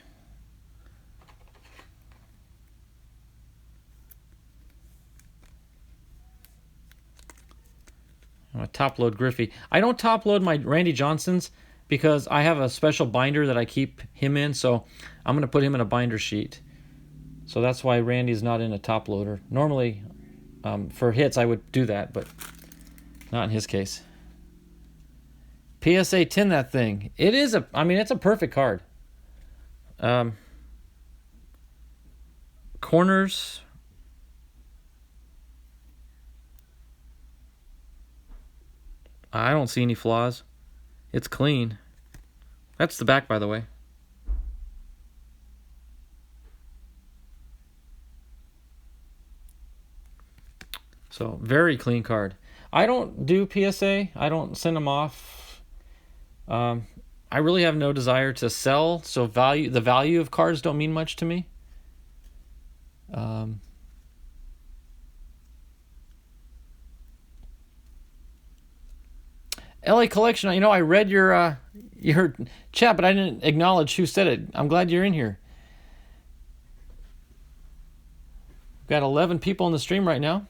S1: I'm going to top load Griffey. I don't top load my Randy Johnsons because I have a special binder that I keep him in, so I'm going to put him in a binder sheet. So that's why Randy's not in a top loader. Normally, for hits, I would do that, but not in his case. PSA 10 that thing. It is it's a perfect card. Corners. I don't see any flaws. It's clean. That's the back, by the way. So, very clean card. I don't do PSA. I don't send them off. I really have no desire to sell, so the value of cards don't mean much to me. LA Collection, I read your chat, but I didn't acknowledge who said it. I'm glad you're in here. We've got 11 people in the stream right now.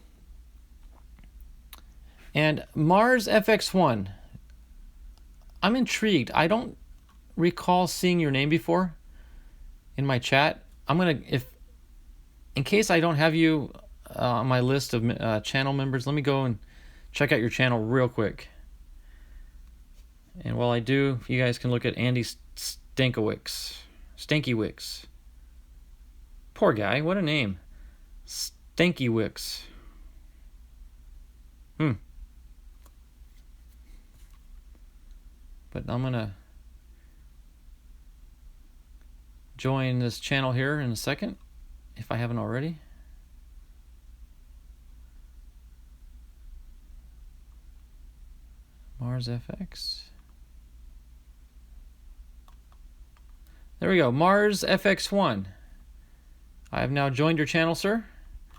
S1: And Mars FX1, I'm intrigued. I don't recall seeing your name before in my chat. In case I don't have you on my list of channel members, let me go and check out your channel real quick. And while I do, you guys can look at Andy Stankiewicz. Stanky-Wicks. Poor guy. What a name. Stanky-Wicks. But I'm going to join this channel here in a second, if I haven't already. Mars FX. There we go. Mars FX1. I have now joined your channel, sir.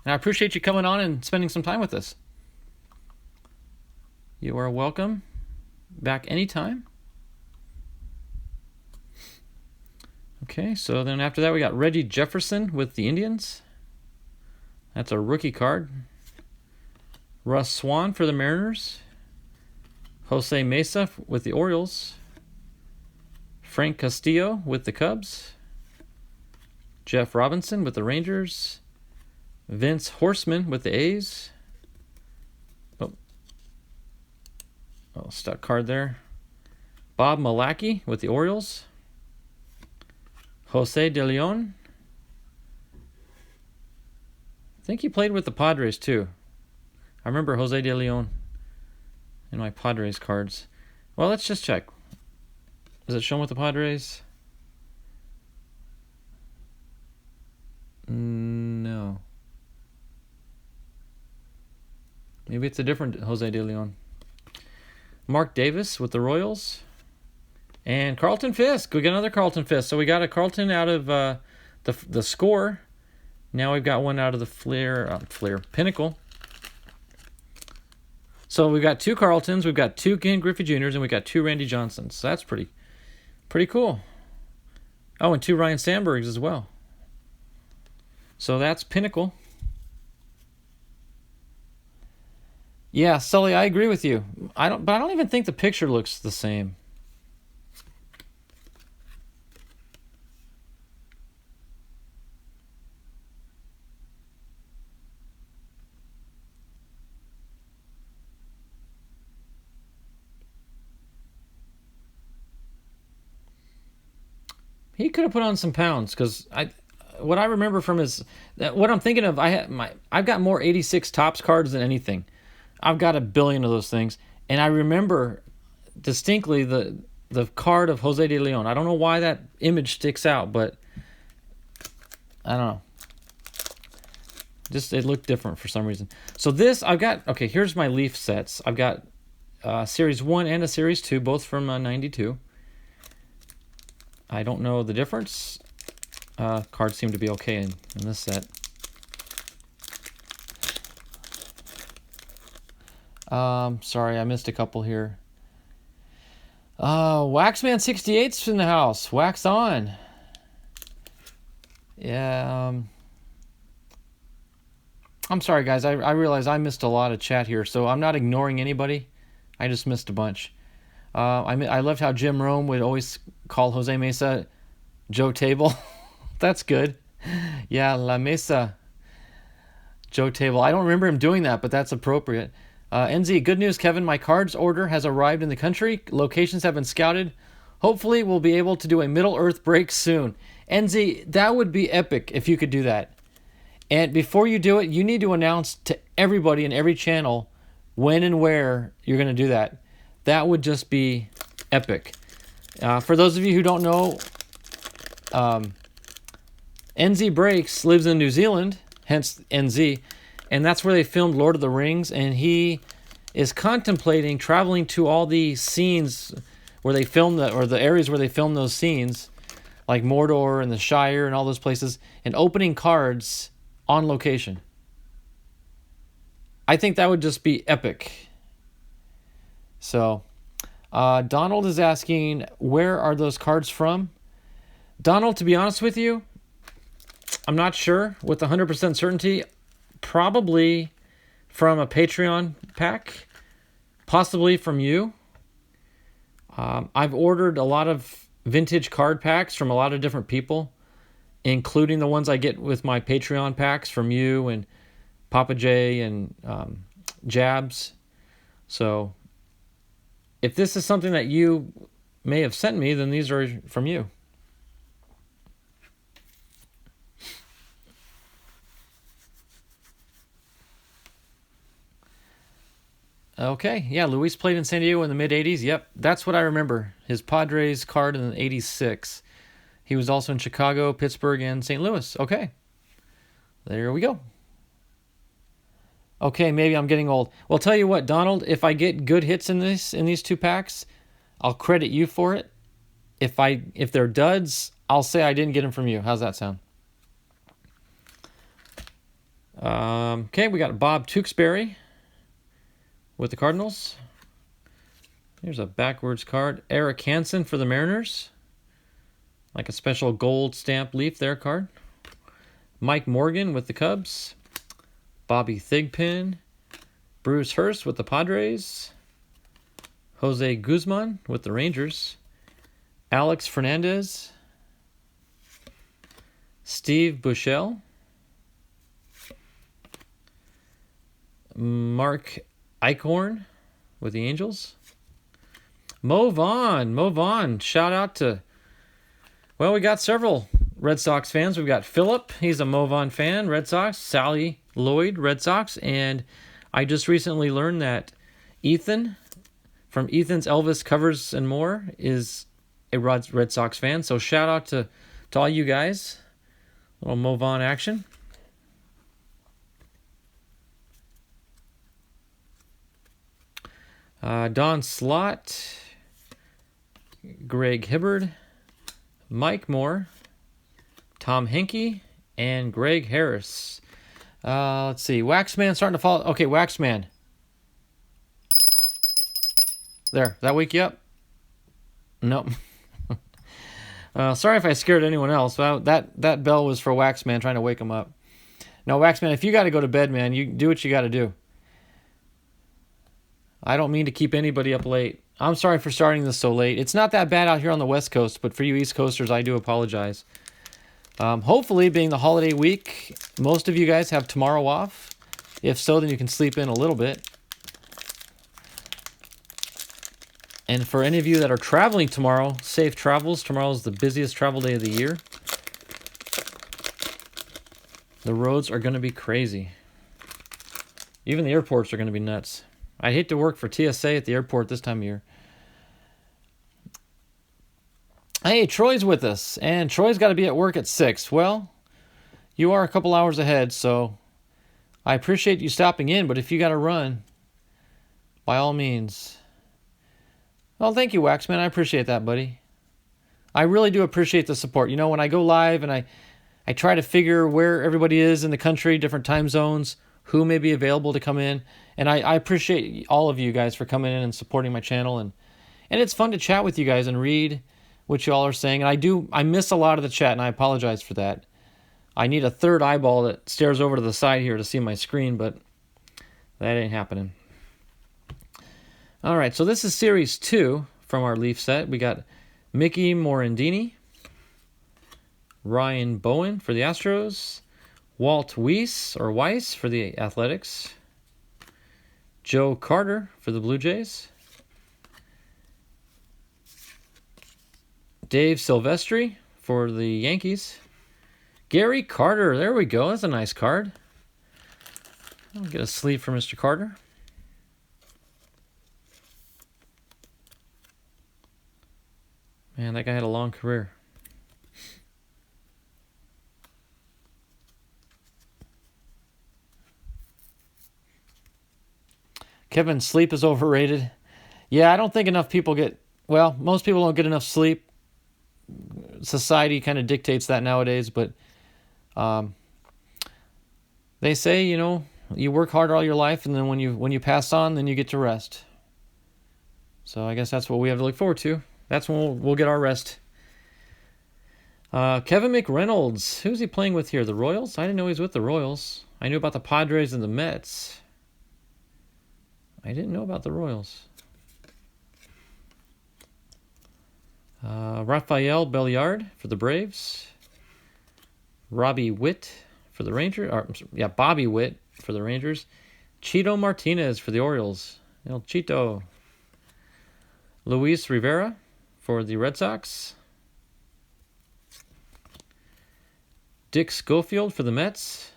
S1: And I appreciate you coming on and spending some time with us. You are welcome back anytime. Okay, so then after that we got Reggie Jefferson with the Indians. That's a rookie card. Russ Swan for the Mariners. Jose Mesa with the Orioles. Frank Castillo with the Cubs. Jeff Robinson with the Rangers. Vince Horseman with the A's. Oh, stuck card there. Bob Malachy with the Orioles. Jose De Leon. I think he played with the Padres too. I remember Jose De Leon in my Padres cards. Well, let's just check. Is it shown with the Padres? No. Maybe it's a different Jose De Leon. Mark Davis with the Royals. And Carlton Fisk. We got another Carlton Fisk. So we got a Carlton out of the Score. Now we've got one out of the Pinnacle. So we've got two Carltons, we've got two Ken Griffey Jr.'s, and we've got two Randy Johnsons. So that's pretty cool. Oh, and two Ryan Sandbergs as well. So that's Pinnacle. Yeah, Sully, I agree with you. But I don't even think the picture looks the same. He could have put on some pounds, because what I remember from what I'm thinking of, I've got more 86 Topps cards than anything. I've got 1 billion of those things, and I remember distinctly the card of Jose De Leon. I don't know why that image sticks out, but I don't know. Just it looked different for some reason. So this I've got. Okay, here's my Leaf sets. I've got Series 1 and a Series 2, both from 92. I don't know the difference. Cards seem to be okay in this set. Sorry, I missed a couple here. Waxman 68's in the house. Wax on. Yeah. I'm sorry, guys. I realize I missed a lot of chat here, so I'm not ignoring anybody. I just missed a bunch. I loved how Jim Rome would always call Jose Mesa Joe Table. That's good. Yeah, La Mesa Joe Table. I don't remember him doing that, but that's appropriate. NZ, good news, Kevin. My cards order has arrived in the country. Locations have been scouted. Hopefully, we'll be able to do a Middle Earth break soon. NZ, that would be epic if you could do that. And before you do it, you need to announce to everybody in every channel when and where you're going to do that. That would just be epic. For those of you who don't know, NZ Breaks lives in New Zealand, hence NZ, and that's where they filmed Lord of the Rings, and he is contemplating traveling to all the scenes where they filmed or the areas where they filmed those scenes, like Mordor and the Shire and all those places, and opening cards on location. I think that would just be epic. So, Donald is asking, where are those cards from? Donald, to be honest with you, I'm not sure with 100% certainty. Probably from a Patreon pack, possibly from you. I've ordered a lot of vintage card packs from a lot of different people, including the ones I get with my Patreon packs from you and Papa J and Jabs. So if this is something that you may have sent me, then these are from you. Okay, yeah, Luis played in San Diego in the mid-'80s. Yep, that's what I remember. His Padres card in '86. He was also in Chicago, Pittsburgh, and St. Louis. Okay, there we go. Okay, maybe I'm getting old. Well, tell you what, Donald, if I get good hits in these 2 packs, I'll credit you for it. If they're duds, I'll say I didn't get them from you. How's that sound? Okay, we got Bob Tewksbury with the Cardinals. Here's a backwards card. Eric Hansen for the Mariners. Like a special gold stamp leaf there card. Mike Morgan with the Cubs. Bobby Thigpen. Bruce Hurst with the Padres. Jose Guzman with the Rangers. Alex Fernandez. Steve Buechele. Mark Eichhorn with the Angels. Mo Vaughn. Shout out to, well, we got several Red Sox fans. We've got Philip. He's a Mo Vaughn fan, Red Sox. Sally Lloyd, Red Sox. And I just recently learned that Ethan from Ethan's Elvis Covers and More is a Red Sox fan. So shout out to all you guys. A little Mo Vaughn action. Don Slott, Greg Hibbard, Mike Moore, Tom Henke, and Greg Harris. Let's see. Waxman starting to fall. Okay, Waxman. There. That wake you up? Nope. Sorry if I scared anyone else. That bell was for Waxman trying to wake him up. No, Waxman, if you got to go to bed, man, you do what you got to do. I don't mean to keep anybody up late. I'm sorry for starting this so late. It's not that bad out here on the West Coast, but for you East Coasters, I do apologize. Hopefully, being the holiday week, most of you guys have tomorrow off. If so, then you can sleep in a little bit. And for any of you that are traveling tomorrow, safe travels. Tomorrow's the busiest travel day of the year. The roads are going to be crazy. Even the airports are going to be nuts. I hate to work for TSA at the airport this time of year. Hey, Troy's with us, and Troy's got to be at work at 6. Well, you are a couple hours ahead, so I appreciate you stopping in, but if you got to run, by all means. Well, thank you, Waxman. I appreciate that, buddy. I really do appreciate the support. You know, when I go live and I try to figure where everybody is in the country, different time zones, who may be available to come in. And I appreciate all of you guys for coming in and supporting my channel. And it's fun to chat with you guys and read what you all are saying. And I miss a lot of the chat, and I apologize for that. I need a third eyeball that stares over to the side here to see my screen, but that ain't happening. All right, so this is Series 2 from our Leaf set. We got Mickey Morandini, Ryan Bowen for the Astros, Walt Weiss for the Athletics, Joe Carter for the Blue Jays, Dave Silvestri for the Yankees, Gary Carter. There we go. That's a nice card. I'll get a sleeve for Mr. Carter. Man, that guy had a long career. Kevin, sleep is overrated. Yeah, I don't think enough people most people don't get enough sleep. Society kind of dictates that nowadays, but they say, you know, you work hard all your life, and then when you pass on, then you get to rest. So I guess that's what we have to look forward to. That's when we'll get our rest. Kevin McReynolds. Who's he playing with here? The Royals? I didn't know he was with the Royals. I knew about the Padres and the Mets. I didn't know about the Royals. Rafael Belliard for the Braves. Bobby Witt for the Rangers. Chito Martinez for the Orioles. El Chito. Luis Rivera for the Red Sox. Dick Schofield for the Mets.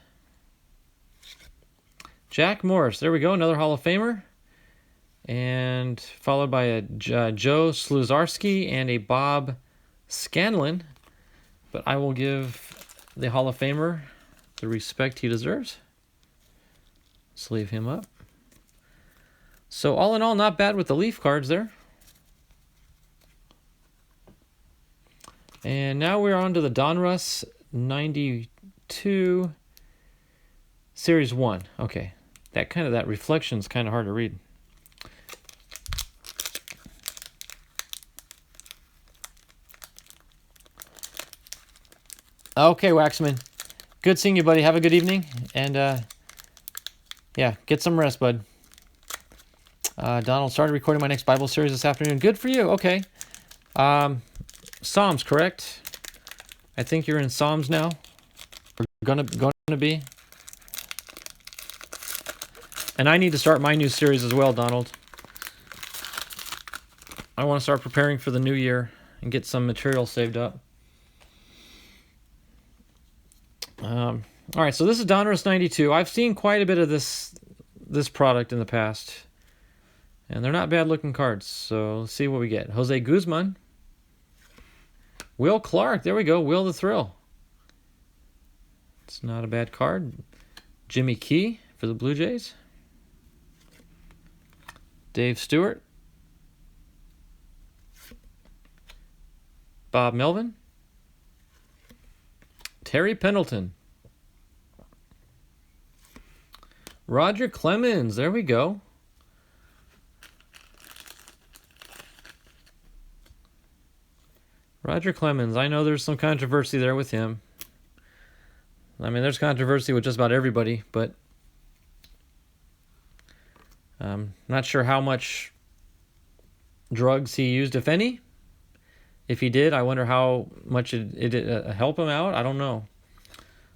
S1: Jack Morris. There we go. Another Hall of Famer. And followed by a Joe Sluzarski and a Bob Scanlon. But I will give the Hall of Famer the respect he deserves. Let's leave him up. So all in all, not bad with the Leaf cards there. And now we're on to the Donruss 92 Series 1. Okay, that reflection's kind of hard to read. Okay, Waxman. Good seeing you, buddy. Have a good evening. And, yeah, get some rest, bud. Donald started recording my next Bible series this afternoon. Good for you. Okay. Psalms, correct? I think you're in Psalms now. We're gonna be. And I need to start my new series as well, Donald. I want to start preparing for the new year and get some material saved up. All right, so this is Donruss 92. I've seen quite a bit of this product in the past, and they're not bad looking cards. So let's see what we get. Jose Guzman, Will Clark. There we go. Will the Thrill. It's not a bad card. Jimmy Key for the Blue Jays. Dave Stewart. Bob Melvin. Terry Pendleton. Roger Clemens. There we go. Roger Clemens. I know there's some controversy there with him. I mean, there's controversy with just about everybody, but not sure how much drugs he used, if any. If he did, I wonder how much it help him out. I don't know.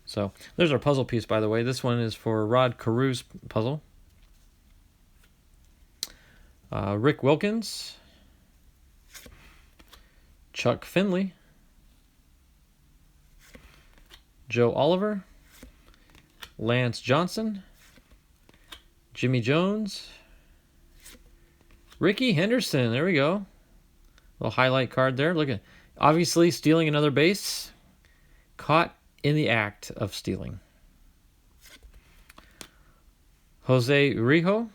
S1: So there's our puzzle piece, by the way. This one is for Rod Carew's puzzle. Rick Wilkins. Chuck Finley. Joe Oliver. Lance Johnson. Jimmy Jones. Ricky Henderson. There we go. Little highlight card there. Look at, obviously stealing another base. Caught in the act of stealing. Jose Urijo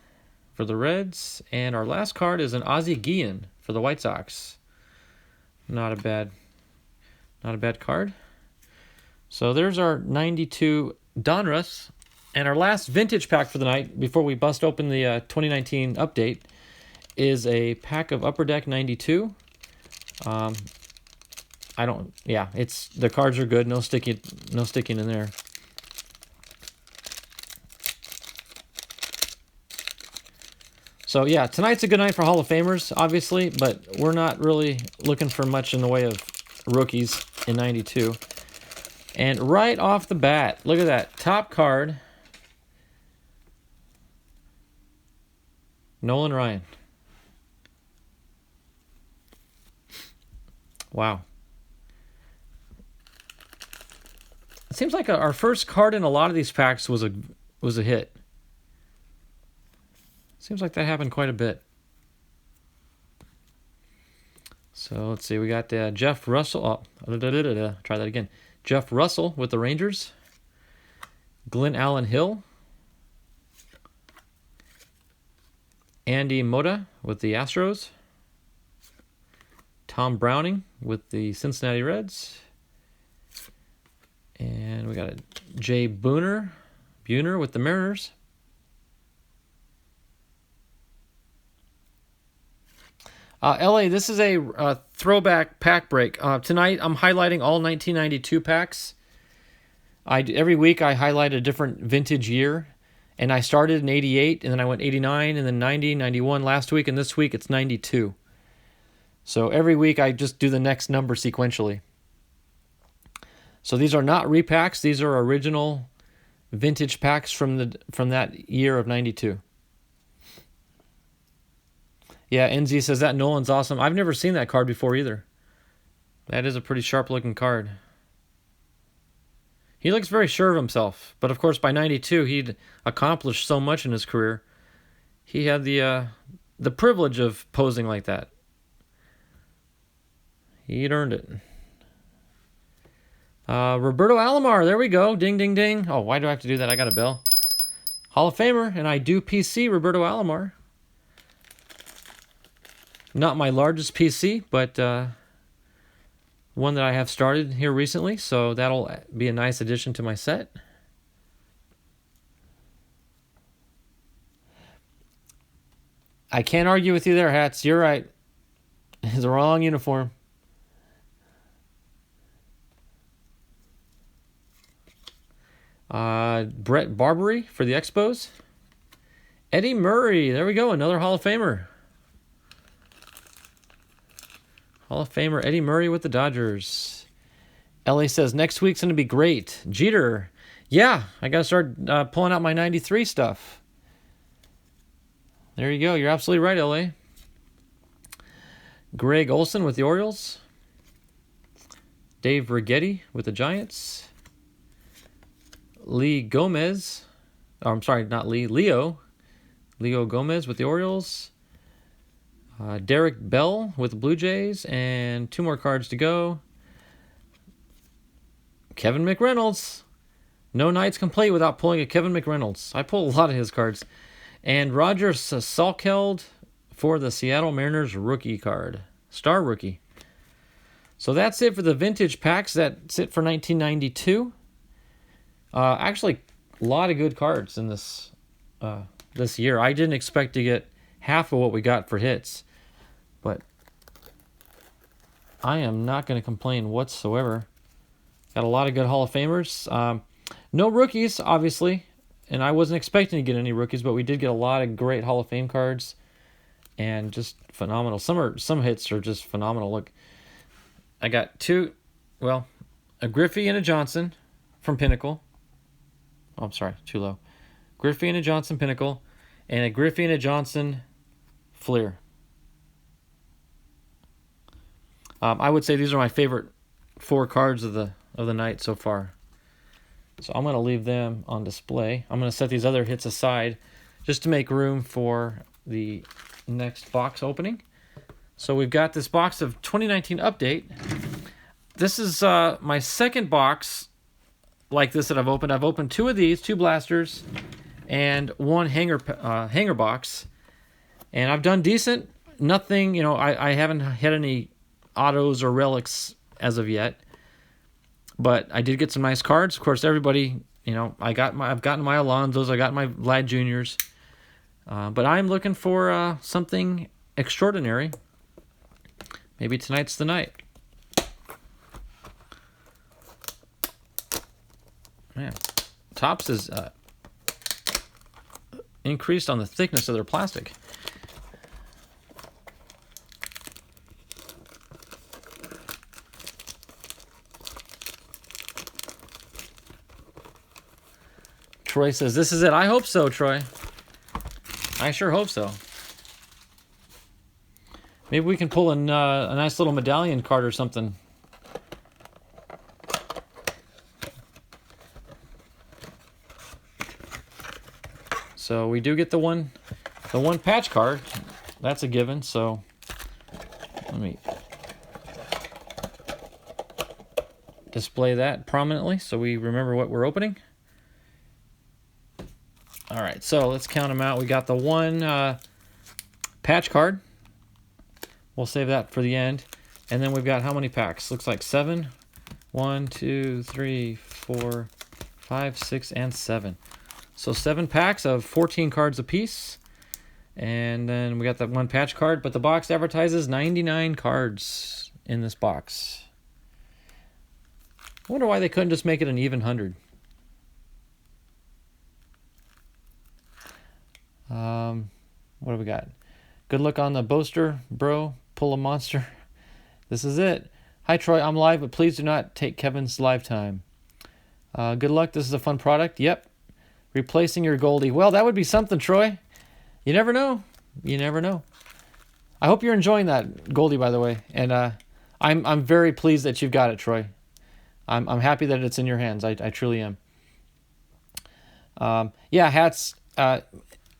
S1: for the Reds. And our last card is an Ozzie Guillen for the White Sox. Not a bad card. So there's our 92 Donruss. And our last vintage pack for the night, before we bust open the 2019 update, is a pack of Upper Deck 92. It's the cards are good. No sticking in there. So yeah, tonight's a good night for Hall of Famers, obviously, but we're not really looking for much in the way of rookies in 92. And right off the bat, look at that top card. Nolan Ryan. Wow. It seems like our first card in a lot of these packs was a hit. Seems like that happened quite a bit. So let's see. We got Jeff Russell. Try that again. Jeff Russell with the Rangers. Glenn Allen Hill. Andy Mota with the Astros. Tom Browning with the Cincinnati Reds. And we got a Jay Buhner with the Mariners. LA, this is a throwback pack break. Tonight I'm highlighting all 1992 packs. Every week I highlight a different vintage year. And I started in 88, and then I went 89, and then 90, 91 last week, and this week it's 92. So every week I just do the next number sequentially. So these are not repacks. These are original vintage packs from that year of 92. Yeah, NZ says that Nolan's awesome. I've never seen that card before either. That is a pretty sharp-looking card. He looks very sure of himself. But, of course, by 92, he'd accomplished so much in his career. He had the the privilege of posing like that. He'd earned it. Roberto Alomar, there we go. Ding, ding, ding. Oh, why do I have to do that? I got a bell. Hall of Famer, and I do PC Roberto Alomar. Not my largest PC, but one that I have started here recently, so that'll be a nice addition to my set. I can't argue with you there, Hats. You're right. It's the wrong uniform. Brett Barbary for the Expos. Eddie Murray. There we go. Another Hall of Famer. Hall of Famer Eddie Murray with the Dodgers. LA says next week's going to be great. Jeter. Yeah, I got to start pulling out my 93 stuff. There you go. You're absolutely right, LA. Greg Olson with the Orioles. Dave Righetti with the Giants. Lee Gomez. Oh, I'm sorry, not Lee. Leo. Leo Gomez with the Orioles. Derek Bell with the Blue Jays. And 2 more cards to go. Kevin McReynolds. No night's complete without pulling a Kevin McReynolds. I pull a lot of his cards. And Roger Salkeld for the Seattle Mariners rookie card. Star rookie. So that's it for the vintage packs. That's it for 1992. Actually, a lot of good cards in this this year. I didn't expect to get half of what we got for hits. But I am not going to complain whatsoever. Got a lot of good Hall of Famers. No rookies, obviously. And I wasn't expecting to get any rookies, but we did get a lot of great Hall of Fame cards. And just phenomenal. Some hits are just phenomenal. Look, I got a Griffey and a Johnson from Pinnacle. Oh, I'm sorry, too low. Griffey and a Johnson Pinnacle, and a Griffey and a Johnson Fleer. I would say these are my favorite 4 cards of the night so far. So I'm going to leave them on display. I'm going to set these other hits aside just to make room for the next box opening. So we've got this box of 2019 Update. This is my second box like this that I've opened. I've opened 2 of these, 2 blasters, and 1 hanger box. And I've done decent. Nothing, I haven't had any autos or relics as of yet. But I did get some nice cards. Of course, everybody, I've gotten my Alonzos, I got my Vlad Juniors. But I'm looking for something extraordinary. Maybe tonight's the night. Man, Topps is increased on the thickness of their plastic. Troy says, this is it. I hope so, Troy. I sure hope so. Maybe we can pull a nice little medallion card or something. So we do get the one patch card. That's a given. So let me display that prominently so we remember what we're opening. All right, so let's count them out. We got the 1 patch card. We'll save that for the end. And then we've got how many packs? Looks like 7. 1, 2, 3, 4, 5, 6, and 7. So 7 packs of 14 cards apiece. And then we got that 1 patch card. But the box advertises 99 cards in this box. I wonder why they couldn't just make it an even 100. What do we got? Good luck on the Boaster, bro. Pull a monster. This is it. Hi, Troy. I'm live, but please do not take Kevin's live time. Good luck. This is a fun product. Yep. Replacing your Goldie. Well, that would be something, Troy. You never know. You never know. I hope you're enjoying that Goldie, by the way. And I'm very pleased that you've got it, Troy. I'm happy that it's in your hands. I truly am. Yeah, Hats.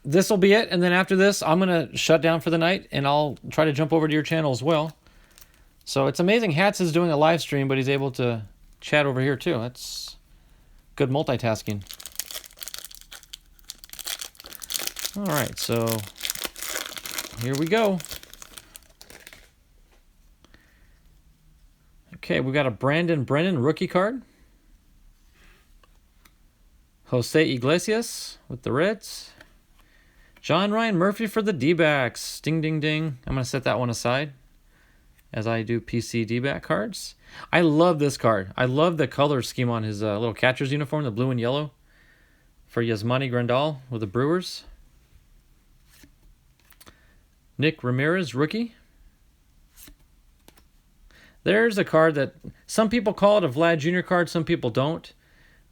S1: this will be it. And then after this, I'm going to shut down for the night, and I'll try to jump over to your channel as well. So it's amazing Hats is doing a live stream, but he's able to chat over here too. That's good multitasking. All right, so here we go. Okay, we got a Brandon Brennan rookie card. Jose Iglesias with the Reds. John Ryan Murphy for the D-backs. Ding, ding, ding. I'm going to set that one aside as I do PC D-back cards. I love this card. I love the color scheme on his little catcher's uniform, the blue and yellow, for Yasmani Grandal with the Brewers. Nick Ramirez, rookie. There's a card that some people call it a Vlad Jr. card, some people don't.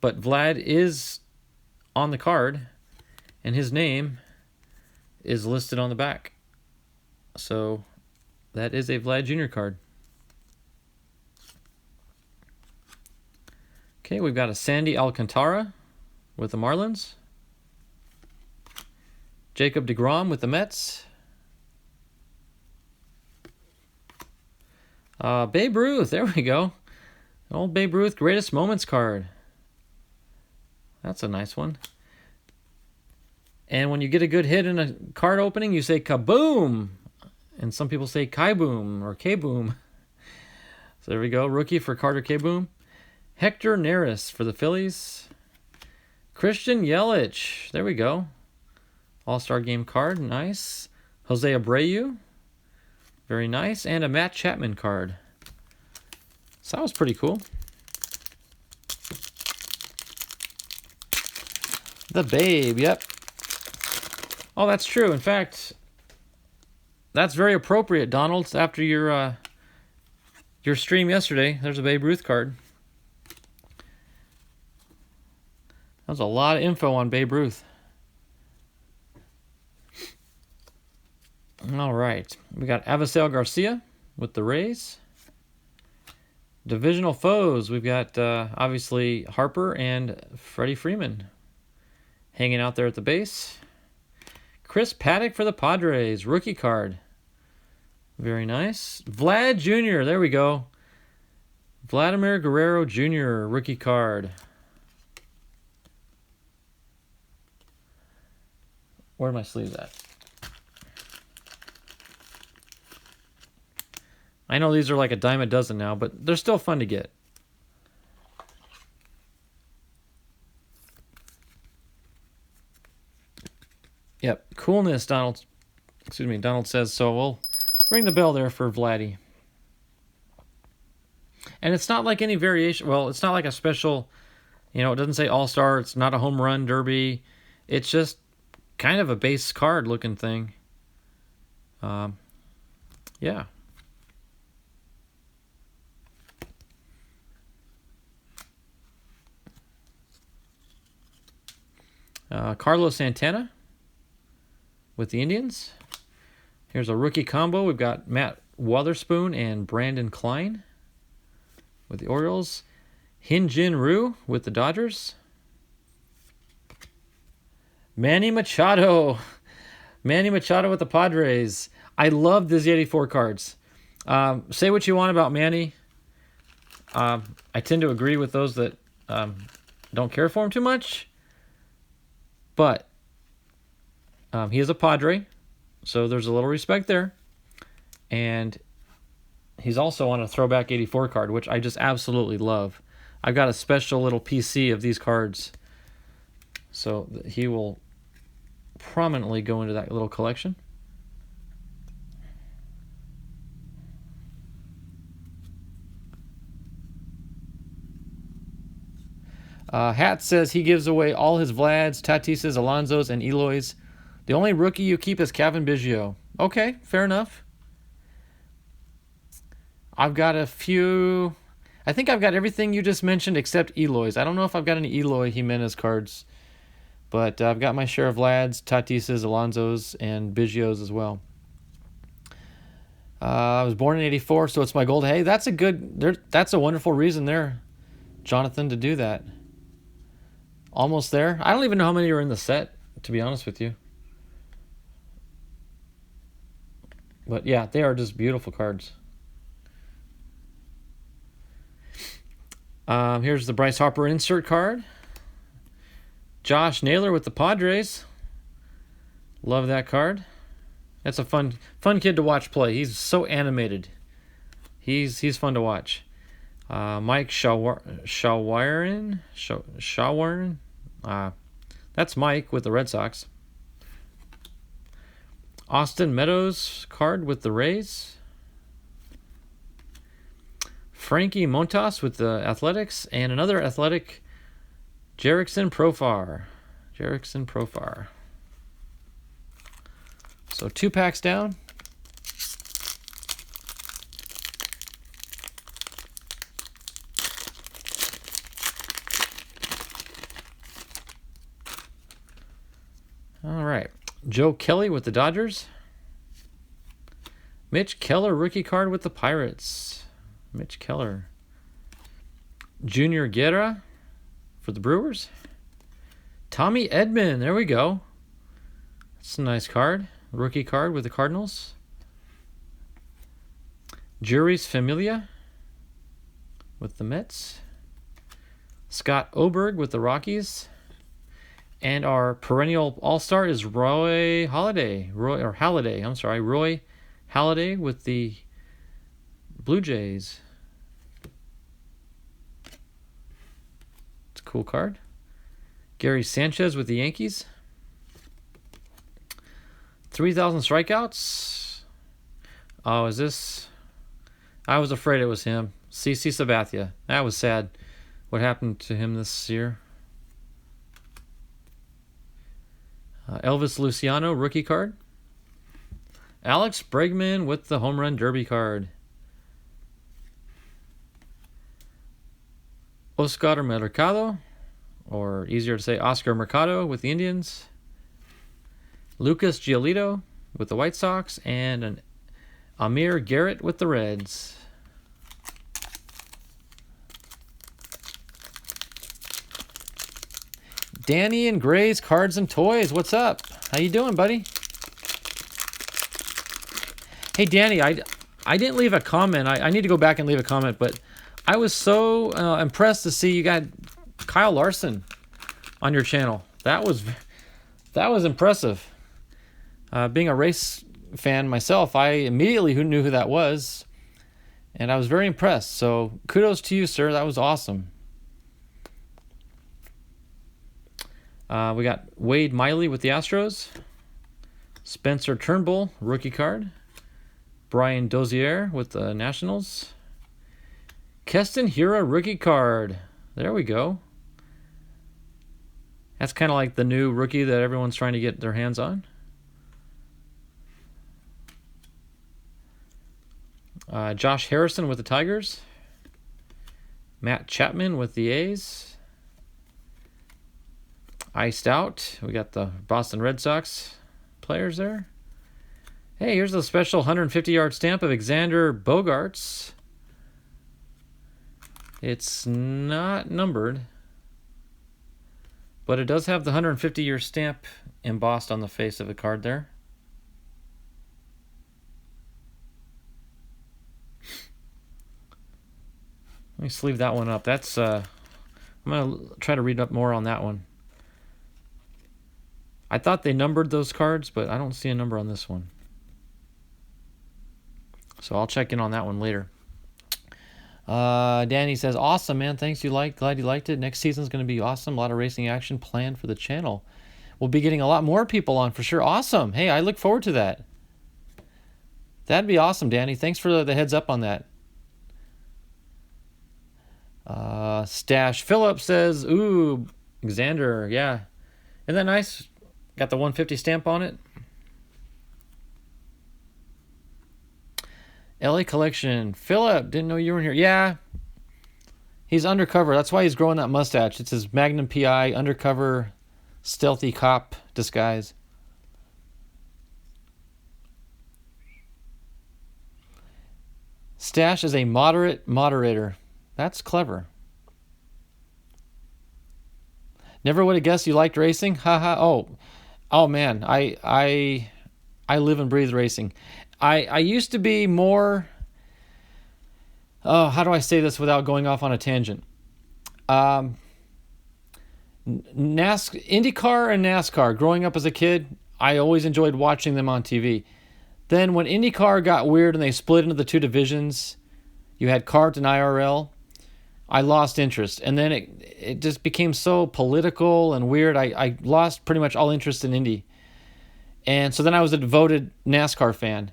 S1: But Vlad is on the card, and his name is listed on the back. So that is a Vlad Jr. card. Okay, we've got a Sandy Alcantara with the Marlins. Jacob deGrom with the Mets. Babe Ruth, there we go. Old Babe Ruth Greatest Moments card. That's a nice one. And when you get a good hit in a card opening, you say kaboom. And some people say kai-boom or k-boom. So there we go. Rookie for Carter K-boom. Hector Neris for the Phillies. Christian Yelich. There we go. All-Star Game card. Nice. Jose Abreu. Very nice. And a Matt Chapman card. So that was pretty cool. The Babe, yep. Oh, that's true. In fact, that's very appropriate, Donald. After your stream yesterday, there's a Babe Ruth card. That was a lot of info on Babe Ruth. All right. We got Avisel Garcia with the Rays. Divisional foes. We've got, obviously, Harper and Freddie Freeman hanging out there at the base. Chris Paddock for the Padres. Rookie card. Very nice. Vlad Jr. There we go. Vladimir Guerrero Jr. Rookie card. Where are my sleeves at? I know these are like a dime a dozen now, but they're still fun to get. Yep, coolness, Donald. Excuse me, Donald says so. We'll ring the bell there for Vladdy. And it's not like any variation. Well, it's not like a special, it doesn't say All-Star. It's not a home run derby. It's just kind of a base card looking thing. Yeah. Carlos Santana with the Indians. Here's a rookie combo. We've got Matt Wotherspoon and Brandon Klein with the Orioles. Hyun-Jin Ryu with the Dodgers. Manny Machado. Manny Machado with the Padres. I love these 84 cards. Say what you want about Manny. I tend to agree with those that don't care for him too much. But he is a Padre, so there's a little respect there. And he's also on a throwback 84 card, which I just absolutely love. I've got a special little PC of these cards, so he will prominently go into that little collection. Hat says he gives away all his Vlads, Tatises, Alonsos, and Eloys. The only rookie you keep is Kevin Biggio. Okay, fair enough. I've got a few. I think I've got everything you just mentioned except Eloys. I don't know if I've got any Eloy Jimenez cards, but I've got my share of Vlads, Tatises, Alonsos, and Biggios as well. I was born in '84, so it's my gold. Hey, that's a wonderful reason there, Jonathan, to do that. Almost there. I don't even know how many are in the set, to be honest with you. But yeah, they are just beautiful cards. Here's the Bryce Harper insert card. Josh Naylor with the Padres. Love that card. That's a fun kid to watch play. He's so animated. He's fun to watch. Mike Shawarin. That's Mike with the Red Sox. Austin Meadows card with the Rays. Frankie Montas with the Athletics, and another Athletic, Jerickson Profar. So 2 packs down. All right. Joe Kelly with the Dodgers. Mitch Keller rookie card with the Pirates. Mitch Keller. Junior Guerra for the Brewers. Tommy Edman, there we go. That's a nice card. Rookie card with the Cardinals. Juris Familia with the Mets. Scott Oberg with the Rockies. And our perennial all-star is Roy Halladay with the Blue Jays. It's a cool card. Gary Sanchez with the Yankees. 3,000 strikeouts. Oh, is this? I was afraid it was him. CC Sabathia. That was sad. What happened to him this year? Elvis Luciano rookie card. Alex Bregman with the home run derby card. Oscar Mercado, or easier to say Oscar Mercado with the Indians. Lucas Giolito with the White Sox, and an Amir Garrett with the Reds. Danny and Gray's Cards and Toys. What's up? How you doing, buddy? Hey, Danny, I didn't leave a comment. I need to go back and leave a comment, but I was so impressed to see you got Kyle Larson on your channel. That was impressive. Being a race fan myself, I immediately knew who that was, and I was very impressed. So kudos to you, sir. That was awesome. We got Wade Miley with the Astros. Spencer Turnbull, rookie card. Brian Dozier with the Nationals. Keston Hiura, rookie card. There we go. That's kind of like the new rookie that everyone's trying to get their hands on. Josh Harrison with the Tigers. Matt Chapman with the A's. Iced out. We got the Boston Red Sox players there. Hey, here's a special 150-yard stamp of Xander Bogaerts. It's not numbered, but it does have the 150-year stamp embossed on the face of the card there. Let me sleeve that one up. That's I'm going to try to read up more on that one. I thought they numbered those cards, but I don't see a number on this one. So I'll check in on that one later. Danny says, awesome, man. Thanks. Glad you liked it. Next season's going to be awesome. A lot of racing action planned for the channel. We'll be getting a lot more people on for sure. Awesome. Hey, I look forward to that. That'd be awesome, Danny. Thanks for the heads up on that. Stash Phillip says, ooh, Xander. Yeah. Isn't that nice? Got the 150 stamp on it. LA Collection. Philip, didn't know you were in here. Yeah. He's undercover. That's why he's growing that mustache. It's his Magnum PI undercover stealthy cop disguise. Stash is a moderate moderator. That's clever. Never would have guessed you liked racing. Haha. Oh man. I live and breathe racing. I used to be more. How do I say this without going off on a tangent? Um, IndyCar and NASCAR. Growing up as a kid, I always enjoyed watching them on TV. Then when IndyCar got weird and they split into the two divisions, you had CART and IRL. I lost interest, and then it just became so political and weird. I lost pretty much all interest in Indy, and so then I was a devoted NASCAR fan.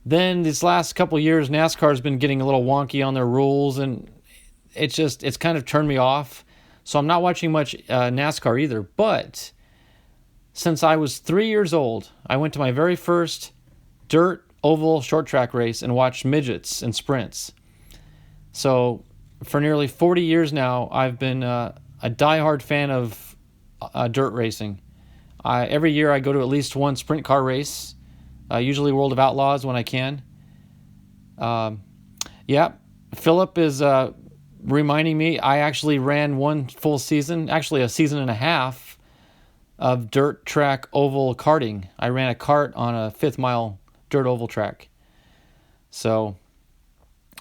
S1: Then these last couple of years, NASCAR's been getting a little wonky on their rules, and it's kind of turned me off. So I'm not watching much NASCAR either. But since I was 3 years old, I went to my very first dirt oval short track race and watched midgets and sprints. So for nearly 40 years now, I've been a diehard fan of dirt racing. Every year I go to at least one sprint car race, usually World of Outlaws when I can. Yeah, Philip is reminding me I actually ran one full season, actually a season and a half, of dirt track oval karting. I ran a kart on a 5th-mile dirt oval track. So,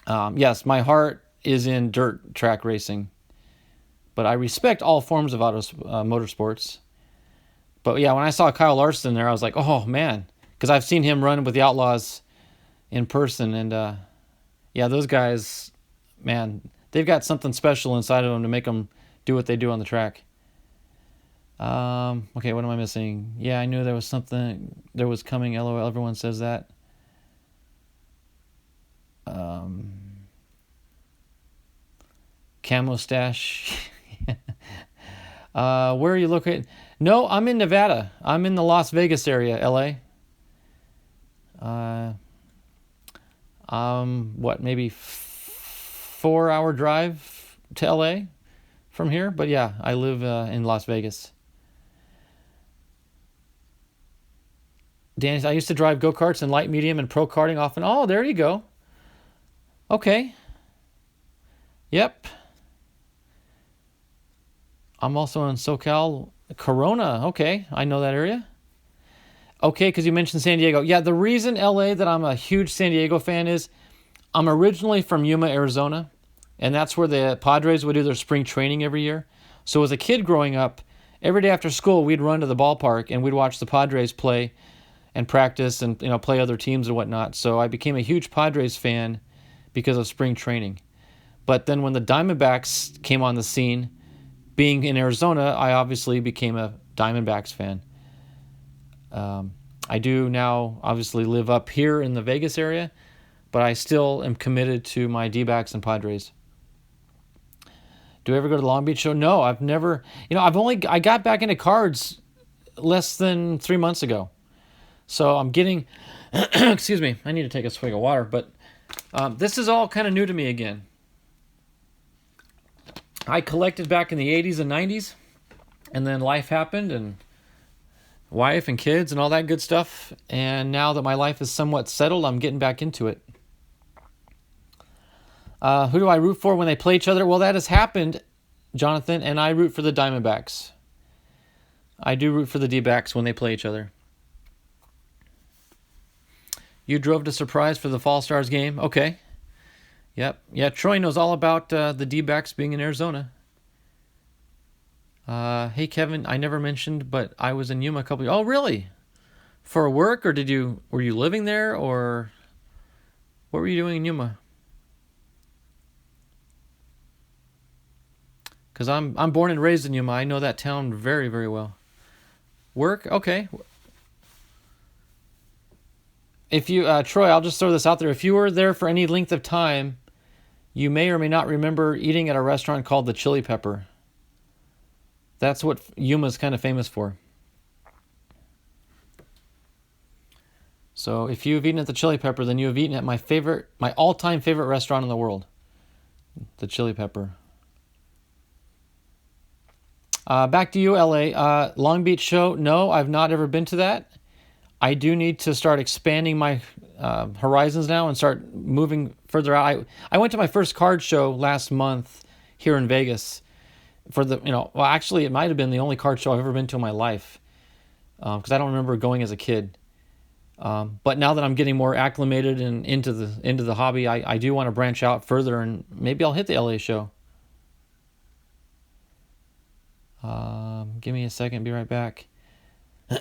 S1: yes, my heart is in dirt track racing, but I respect all forms of motorsports. But yeah, when I saw Kyle Larson there, I was like, oh man, because I've seen him run with the Outlaws in person, and yeah, those guys, man, they've got something special inside of them to make them do what they do on the track. Okay, what am I missing? Yeah, I knew there was something there was coming. LOL, everyone says that. Camo stash. Where are you located? No, I'm in Nevada. I'm in the Las Vegas area, LA. What, maybe 4-hour drive to LA from here? But yeah, I live in Las Vegas. Danny, I used to drive go-karts in light, medium, and pro karting often. Oh, there you go. Okay. Yep. I'm also in SoCal. Corona. Okay, I know that area. Okay, because you mentioned San Diego. Yeah, the reason LA that I'm a huge San Diego fan is I'm originally from Yuma, Arizona, and that's where the Padres would do their spring training every year. So as a kid growing up, every day after school, we'd run to the ballpark and we'd watch the Padres play and practice and play other teams and whatnot. So I became a huge Padres fan because of spring training. But then when the Diamondbacks came on the scene, being in Arizona, I obviously became a Diamondbacks fan. I do now obviously live up here in the Vegas area, but I still am committed to my D-backs and Padres. Do I ever go to the Long Beach show? No, I've never. I got back into cards less than 3 months ago. So I'm getting, excuse me, I need to take a swig of water, but this is all kind of new to me again. I collected back in the 80s and 90s, and then life happened, and wife and kids and all that good stuff. And now that my life is somewhat settled, I'm getting back into it. Who do I root for when they play each other? Well, that has happened, Jonathan, and I root for the Diamondbacks. I do root for the D-backs when they play each other. You drove to Surprise for the Fall Stars game? Okay. Yep. Yeah, Troy knows all about the D-backs being in Arizona. Hey, Kevin, I never mentioned, but I was in Yuma a couple years. Oh, really? For work, or were you living there, or what were you doing in Yuma? Because I'm born and raised in Yuma. I know that town very, very well. Work? Okay. If you, Troy, I'll just throw this out there. If you were there for any length of time, you may or may not remember eating at a restaurant called the Chili Pepper. That's what Yuma's kind of famous for. So if you've eaten at the Chili Pepper, then you have eaten at my all-time favorite restaurant in the world, the Chili Pepper. Back to you, LA. Long Beach show. No, I've not ever been to that. I do need to start expanding my horizons now and start moving further out. I went to my first card show last month here in Vegas for actually it might have been the only card show I've ever been to in my life, because I don't remember going as a kid. But now that I'm getting more acclimated and into the hobby, I do want to branch out further, and maybe I'll hit the LA show. Give me a second, be right back.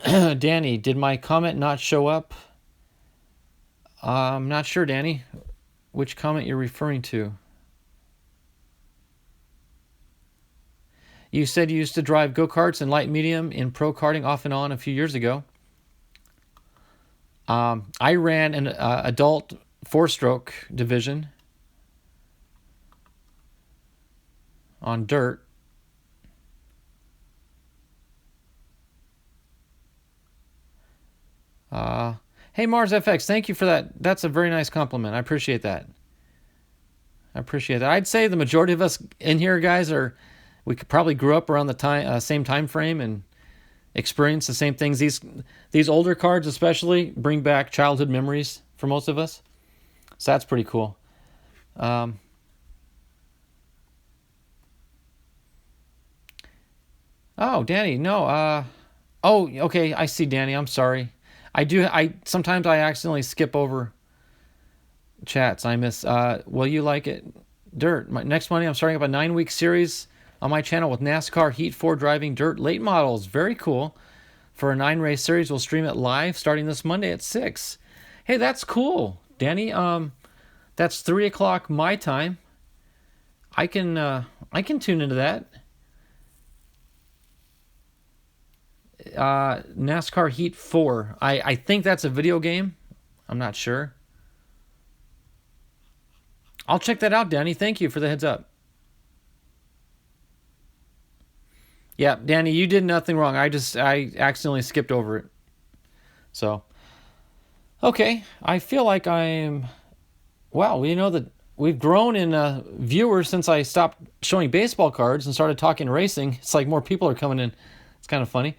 S1: Danny, did my comment not show up? I'm not sure, Danny, which comment you're referring to. You said you used to drive go-karts and light medium in pro karting off and on a few years ago. I ran an adult 4-stroke division on dirt. Hey, Mars FX, thank you for that. That's a very nice compliment. I appreciate that. I'd say the majority of us in here, guys, we could probably grew up around the same time frame and experienced the same things. These older cards especially bring back childhood memories for most of us. So that's pretty cool. Oh, Danny, no. Oh, okay, I see, Danny. I'm sorry. Sometimes I accidentally skip over chats. I miss. Will you like it? Dirt. Next Monday, I'm starting up a 9-week series on my channel with NASCAR Heat 4 driving dirt late models. Very cool. For a 9-race series, we'll stream it live starting this Monday at 6. Hey, that's cool, Danny. That's 3 o'clock my time. I can tune into that. NASCAR Heat 4. I think that's a video game. I'm not sure. I'll check that out, Danny. Thank you for the heads up. Yeah, Danny, you did nothing wrong. I accidentally skipped over it. So, okay. I feel like wow, that we've grown in viewers since I stopped showing baseball cards and started talking racing. It's like more people are coming in. It's kind of funny.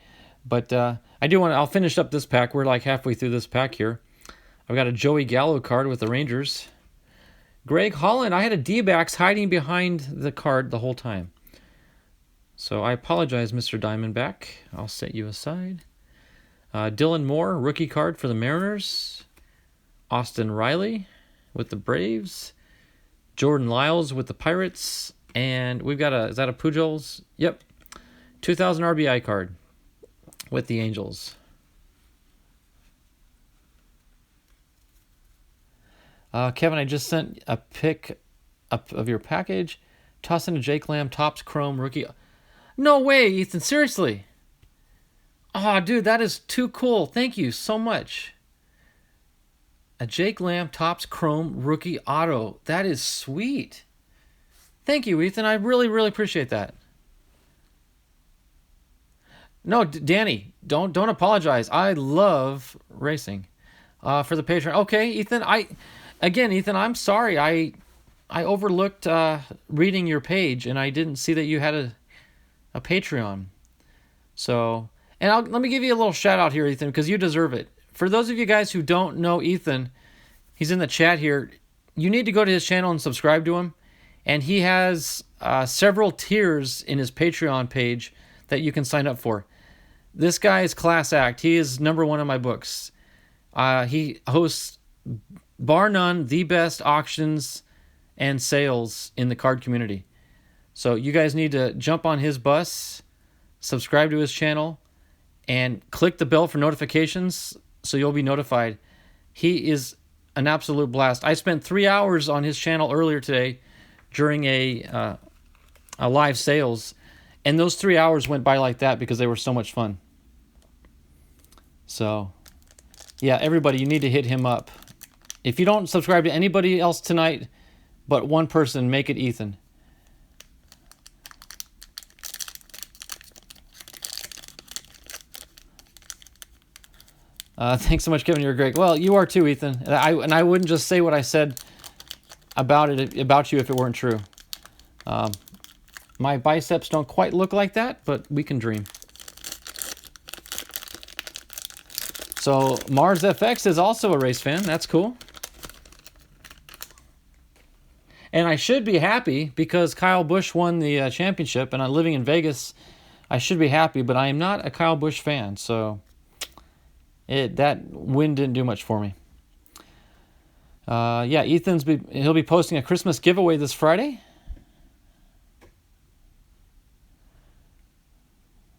S1: But I'll finish up this pack. We're like halfway through this pack here. I've got a Joey Gallo card with the Rangers. Greg Holland, I had a D-backs hiding behind the card the whole time. So I apologize, Mr. Diamondback. I'll set you aside. Dylan Moore, rookie card for the Mariners. Austin Riley with the Braves. Jordan Lyles with the Pirates. And we've got is that a Pujols? Yep. 2000 RBI card with the Angels. Kevin, I just sent a pic of your package. Toss in a Jake Lamb Topps Chrome rookie. No way, Ethan. Seriously. Oh, dude, that is too cool. Thank you so much. A Jake Lamb Topps Chrome rookie auto. That is sweet. Thank you, Ethan. I really, really appreciate that. No, Danny, don't apologize. I love racing. For the Patreon. Okay, Ethan. Ethan, I'm sorry. I overlooked reading your page, and I didn't see that you had a Patreon. So, and let me give you a little shout out here, Ethan, because you deserve it. For those of you guys who don't know Ethan, he's in the chat here. You need to go to his channel and subscribe to him. And he has several tiers in his Patreon page that you can sign up for. This guy is class act. He is number one in my books. He hosts, bar none, the best auctions and sales in the card community. So you guys need to jump on his bus, subscribe to his channel, and click the bell for notifications so you'll be notified. He is an absolute blast. I spent 3 hours on his channel earlier today during a live sales, and those 3 hours went by like that because they were so much fun. So, yeah, everybody, you need to hit him up. If you don't subscribe to anybody else tonight but one person, make it Ethan. Thanks so much, Kevin. You're great. Well, you are too, Ethan. And I wouldn't just say what I said about you if it weren't true. My biceps don't quite look like that, but we can dream. So Mars FX is also a race fan. That's cool. And I should be happy because Kyle Busch won the championship, and I'm living in Vegas. I should be happy, but I am not a Kyle Busch fan. So That win didn't do much for me. Yeah, he'll be posting a Christmas giveaway this Friday.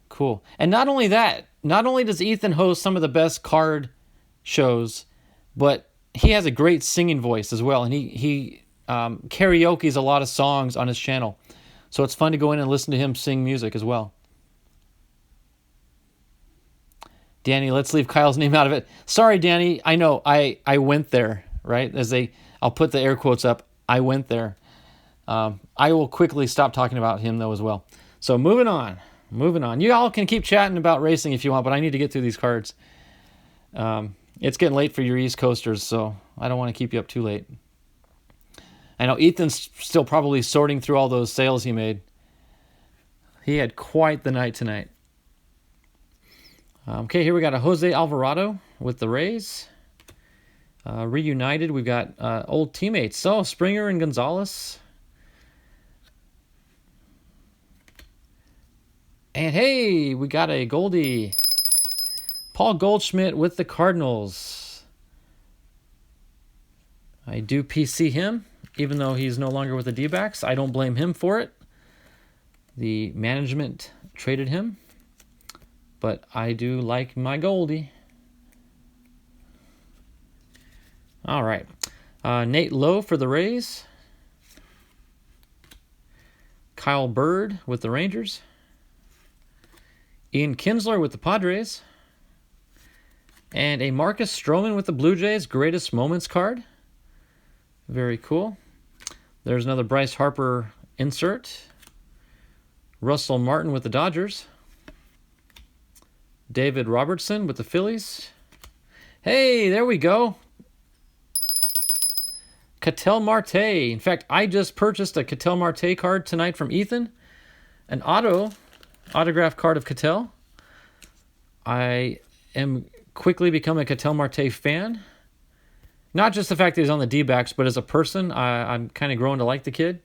S1: Cool. And not only does Ethan host some of the best card shows, but he has a great singing voice as well, and he karaoke's a lot of songs on his channel, so it's fun to go in and listen to him sing music as well. Danny, let's leave Kyle's name out of it. Sorry, Danny. I know I went there, right? I'll put the air quotes up. I went there. I will quickly stop talking about him though as well. So moving on. You all can keep chatting about racing if you want, but I need to get through these cards. It's getting late for your East Coasters, so I don't want to keep you up too late. I know Ethan's still probably sorting through all those sales he made. He had quite the night tonight. Okay, here we got a Jose Alvarado with the Rays. Reunited, we've got old teammates. So, Springer and Gonzalez. And hey, we got a Goldie. Paul Goldschmidt with the Cardinals. I do PC him, even though he's no longer with the D-backs. I don't blame him for it. The management traded him. But I do like my Goldie. All right. Nate Lowe for the Rays. Kyle Bird with the Rangers. Ian Kinsler with the Padres. And a Marcus Stroman with the Blue Jays. Greatest Moments card. Very cool. There's another Bryce Harper insert. Russell Martin with the Dodgers. David Robertson with the Phillies. Hey, there we go. Ketel Marte. In fact, I just purchased a Ketel Marte card tonight from Ethan. An autograph card of Ketel. I am quickly becoming a Ketel Marte fan. Not just the fact that he's on the D-backs, but as a person, I'm kind of growing to like the kid.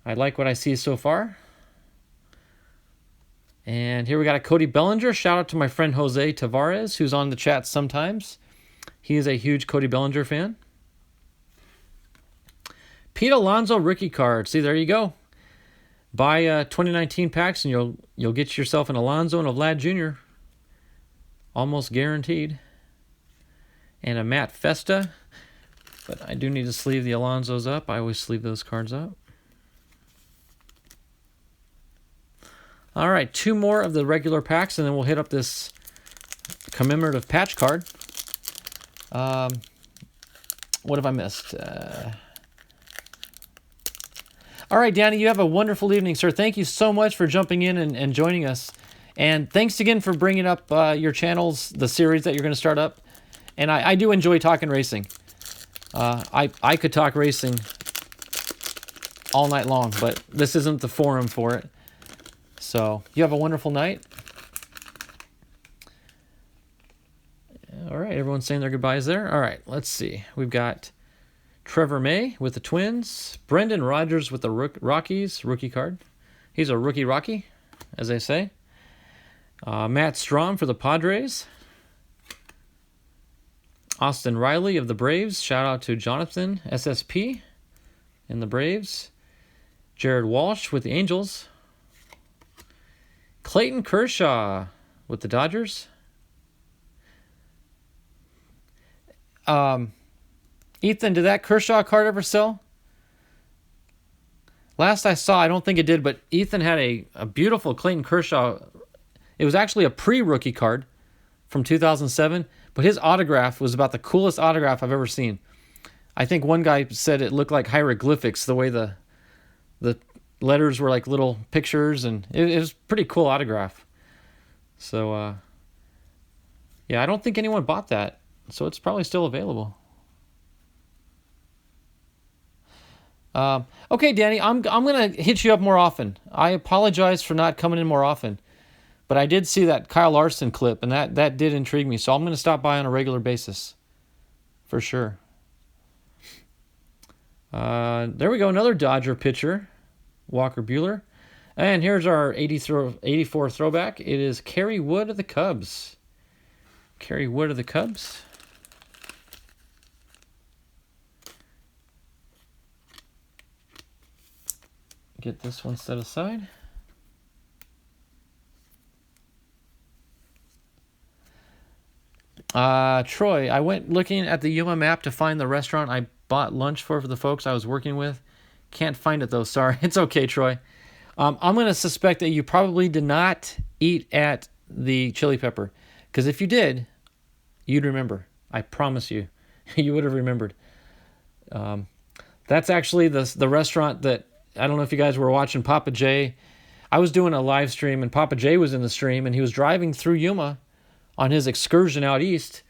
S1: I like what I see so far. And here we got a Cody Bellinger. Shout out to my friend Jose Tavares, who's on the chat sometimes. He is a huge Cody Bellinger fan. Pete Alonso rookie card. See, there you go. Buy 2019 packs and you'll get yourself an Alonso and a Vlad Jr. Almost guaranteed. And a Matt Festa. But I do need to sleeve the Alonsos up. I always sleeve those cards up. All right, 2 more of the regular packs, and then we'll hit up this commemorative patch card. What have I missed? All right, Danny, you have a wonderful evening, sir. Thank you so much for jumping in and joining us. And thanks again for bringing up your channels, the series that you're going to start up. And I do enjoy talking racing. I could talk racing all night long, but this isn't the forum for it. So, you have a wonderful night. All right, everyone's saying their goodbyes there. All right, let's see. We've got Trevor May with the Twins. Brendan Rodgers with the Rockies, rookie card. He's a rookie Rocky, as they say. Matt Strom for the Padres. Austin Riley of the Braves. Shout out to Jonathan, SSP, in the Braves. Jared Walsh with the Angels. Clayton Kershaw with the Dodgers. Ethan, did that Kershaw card ever sell? Last I saw, I don't think it did, but Ethan had a beautiful Clayton Kershaw. It was actually a pre-rookie card from 2007, but his autograph was about the coolest autograph I've ever seen. I think one guy said it looked like hieroglyphics, the way the letters were like little pictures, and it was a pretty cool autograph. So, yeah, I don't think anyone bought that, so it's probably still available. Okay, Danny, I'm gonna hit you up more often. I apologize for not coming in more often, but I did see that Kyle Larson clip, and that did intrigue me, so I'm gonna stop by on a regular basis, for sure. There we go, another Dodger pitcher. Walker Buehler. And here's our 84 throwback. It is Kerry Wood of the Cubs. Kerry Wood of the Cubs. Get this one set aside. Troy, I went looking at the Yuma map to find the restaurant I bought lunch for the folks I was working with. Can't find it though, sorry. It's okay, Troy. I'm going to suspect that you probably did not eat at the Chili Pepper. Because if you did, you'd remember. I promise you. You would have remembered. That's actually the restaurant that, I don't know if you guys were watching Papa J. I was doing a live stream and Papa J was in the stream and he was driving through Yuma on his excursion out east.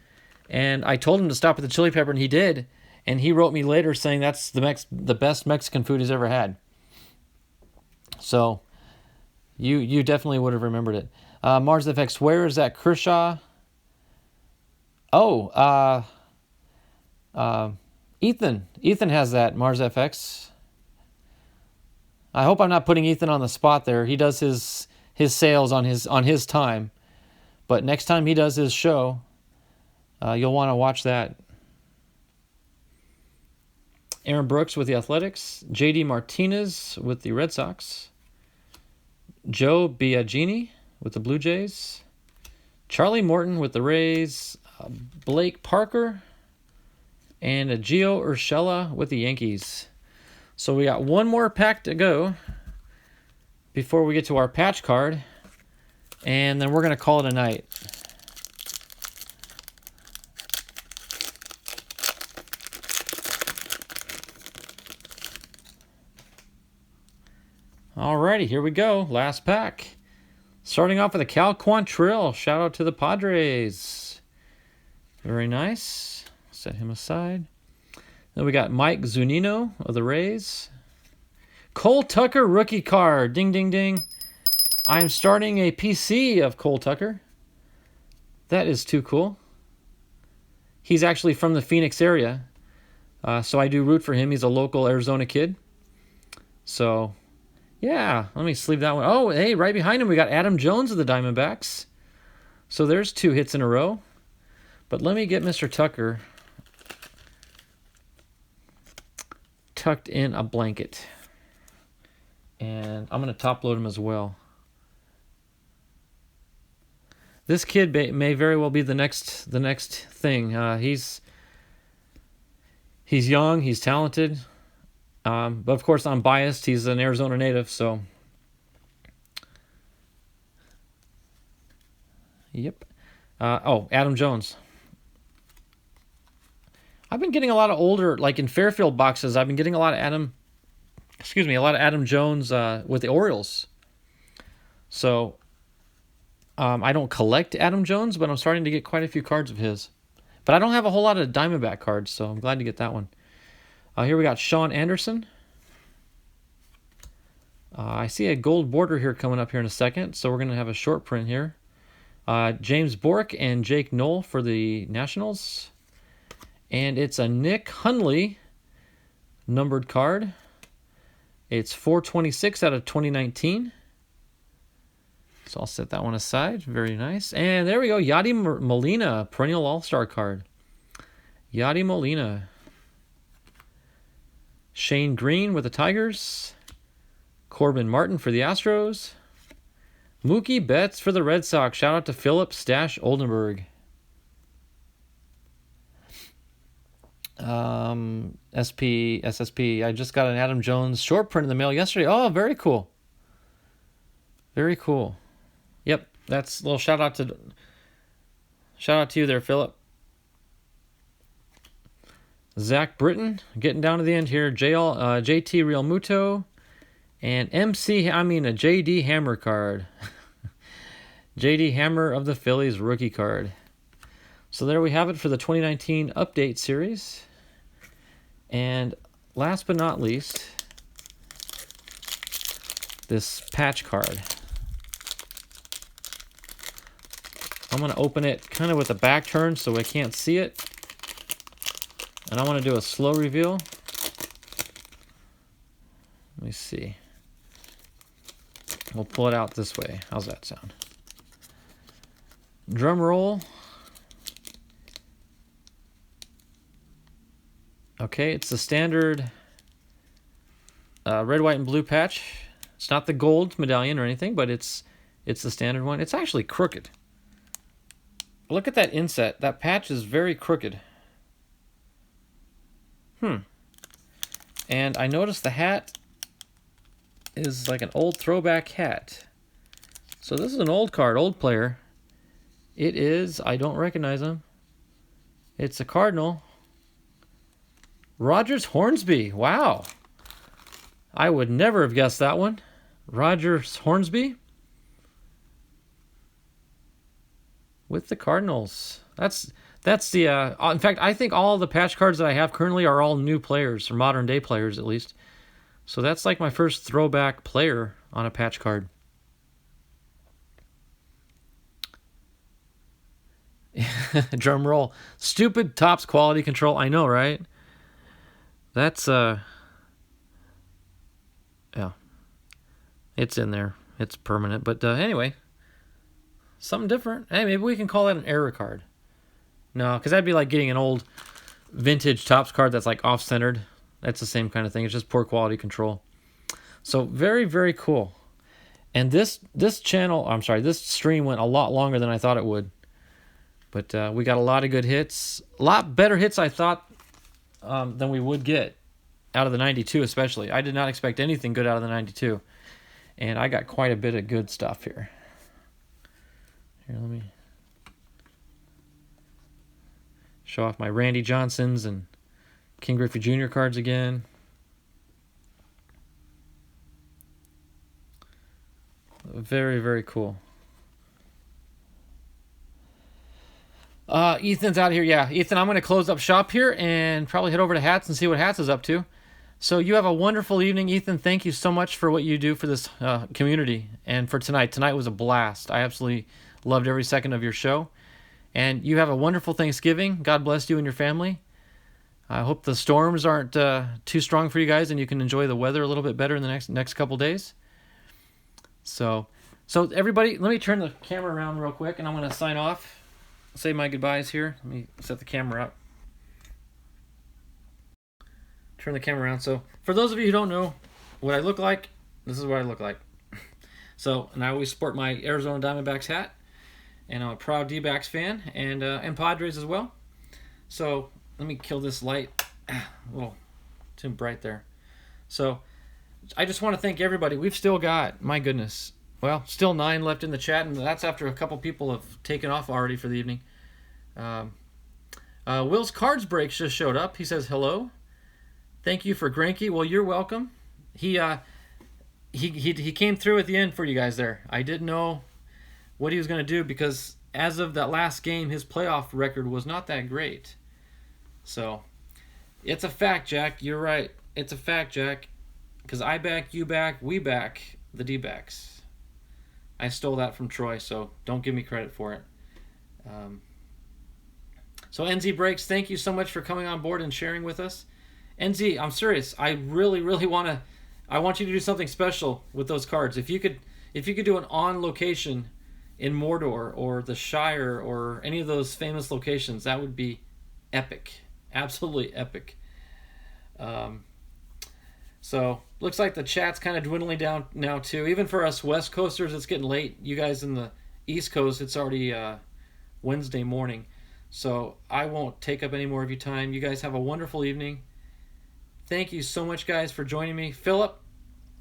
S1: And I told him to stop at the Chili Pepper and he did. And he wrote me later saying that's the best Mexican food he's ever had. So you definitely would have remembered it. Mars FX, where is that Kershaw? Oh, Ethan. Ethan has that, Mars FX. I hope I'm not putting Ethan on the spot there. He does his sales on his time. But next time he does his show, you'll want to watch that. Aaron Brooks with the Athletics. JD Martinez with the Red Sox. Joe Biagini with the Blue Jays. Charlie Morton with the Rays. Blake Parker. And a Gio Urshela with the Yankees. So we got one more pack to go before we get to our patch card. And then we're going to call it a night. Alrighty, here we go. Last pack. Starting off with a Cal Quantrill. Shout out to the Padres. Very nice. Set him aside. Then we got Mike Zunino of the Rays. Cole Tucker rookie card. Ding, ding, ding. I'm starting a PC of Cole Tucker. That is too cool. He's actually from the Phoenix area. So I do root for him. He's a local Arizona kid. So, yeah. Let me sleeve that one. Oh, hey, right behind him we got Adam Jones of the Diamondbacks. So there's 2 hits in a row. But let me get Mr. Tucker tucked in a blanket. And I'm going to top load him as well. This kid may very well be the next thing. He's young, he's talented. But of course I'm biased. He's an Arizona native, so yep. Adam Jones. I've been getting a lot of older, like in Fairfield boxes, I've been getting a lot of Adam Jones with the Orioles. So, I don't collect Adam Jones, but I'm starting to get quite a few cards of his. But I don't have a whole lot of Diamondback cards, so I'm glad to get that one. Here we got Sean Anderson. I see a gold border here coming up here in a second, so we're going to have a short print here. James Bourque and Jake Knoll for the Nationals. And it's a Nick Hundley numbered card. It's 426 out of 2019. So I'll set that one aside. Very nice. And there we go. Yadi Molina, perennial all-star card. Yadi Molina. Shane Green with the Tigers. Corbin Martin for the Astros. Mookie Betts for the Red Sox. Shout out to Philip Stash Oldenburg. SSP. I just got an Adam Jones short print in the mail yesterday. Oh, very cool. Very cool. Yep, that's a little shout out to you there, Philip. Zach Britton getting down to the end here. JT Real Muto and a JD Hammer card. JD Hammer of the Phillies rookie card. So there we have it for the 2019 update series. And last but not least, this patch card. I'm going to open it kind of with the back turn so I can't see it. And I want to do a slow reveal. Let me see. We'll pull it out this way. How's that sound? Drum roll. Okay, it's the standard red, white, and blue patch. It's not the gold medallion or anything, but it's the standard one. It's actually crooked. Look at that inset. That patch is very crooked. And I noticed the hat is like an old throwback hat. So this is an old card, old player. It is, I don't recognize him. It's a Cardinal. Rogers Hornsby. Wow. I would never have guessed that one. Rogers Hornsby with the Cardinals. That's the in fact, I think all the patch cards that I have currently are all new players, or modern day players at least. So that's like my first throwback player on a patch card. Drum roll. Stupid Topps quality control. I know, right? That's yeah. It's in there. It's permanent. But anyway, something different. Hey, maybe we can call that an error card. No, because that'd be like getting an old vintage Topps card that's like off-centered. That's the same kind of thing. It's just poor quality control. So very, very cool. And this stream went a lot longer than I thought it would. But we got a lot of good hits. A lot better hits, I thought, than we would get out of the 92 especially. I did not expect anything good out of the 92. And I got quite a bit of good stuff here. Here, let me show off my Randy Johnsons and King Griffey Jr. cards again. Very, very cool. Ethan's out here. Yeah, Ethan, I'm going to close up shop here and probably head over to Hats and see what Hats is up to. So you have a wonderful evening, Ethan. Thank you so much for what you do for this community and for tonight. Tonight was a blast. I absolutely loved every second of your show. And you have a wonderful Thanksgiving. God bless you and your family. I hope the storms aren't too strong for you guys and you can enjoy the weather a little bit better in the next couple days. So everybody, let me turn the camera around real quick and I'm going to sign off. Say my goodbyes here. Let me set the camera up. Turn the camera around. So for those of you who don't know what I look like, this is what I look like. So, and I always sport my Arizona Diamondbacks hat, and I'm a proud D-backs fan, and Padres as well. So let me kill this light. A little too bright there. So I just want to thank everybody. We've still got, my goodness, well, still 9 left in the chat, and that's after a couple people have taken off already for the evening. Will's Cards Breaks just showed up. He says hello. Thank you for Granky. Well, you're welcome. He came through at the end for you guys there. I didn't know what he was going to do because as of that last game, his playoff record was not that great. So it's a fact, Jack. You're right. It's a fact, Jack. Because I back, you back, we back the D-backs. I stole that from Troy, so don't give me credit for it. So NZ Breaks, thank you so much for coming on board and sharing with us. NZ, I'm serious. I really, really want you to do something special with those cards. If you could do an on location in Mordor or the Shire or any of those famous locations, that would be epic. Absolutely epic. So looks like the chat's kind of dwindling down now too. Even for us West Coasters, it's getting late. You guys in the East Coast, it's already Wednesday morning. So I won't take up any more of your time. You guys have a wonderful evening. Thank you so much, guys, for joining me. Philip,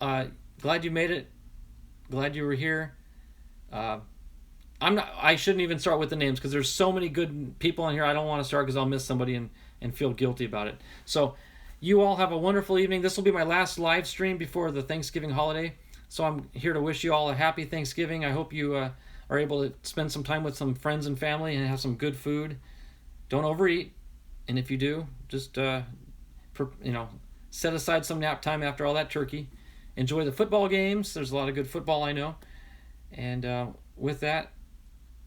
S1: glad you made it. Glad you were here. I shouldn't even start with the names because there's so many good people on here. I don't want to start because I'll miss somebody and feel guilty about it. So you all have a wonderful evening. This will be my last live stream before the Thanksgiving holiday. So I'm here to wish you all a happy Thanksgiving. I hope you are able to spend some time with some friends and family and have some good food. Don't overeat. And if you do, just set aside some nap time after all that turkey. Enjoy the football games. There's a lot of good football, I know. And with that,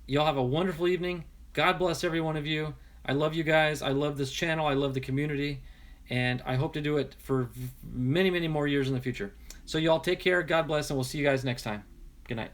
S1: y'all have a wonderful evening. God bless every one of you. I love you guys. I love this channel. I love the community. And I hope to do it for many, many more years in the future. So y'all take care. God bless, and we'll see you guys next time. Good night.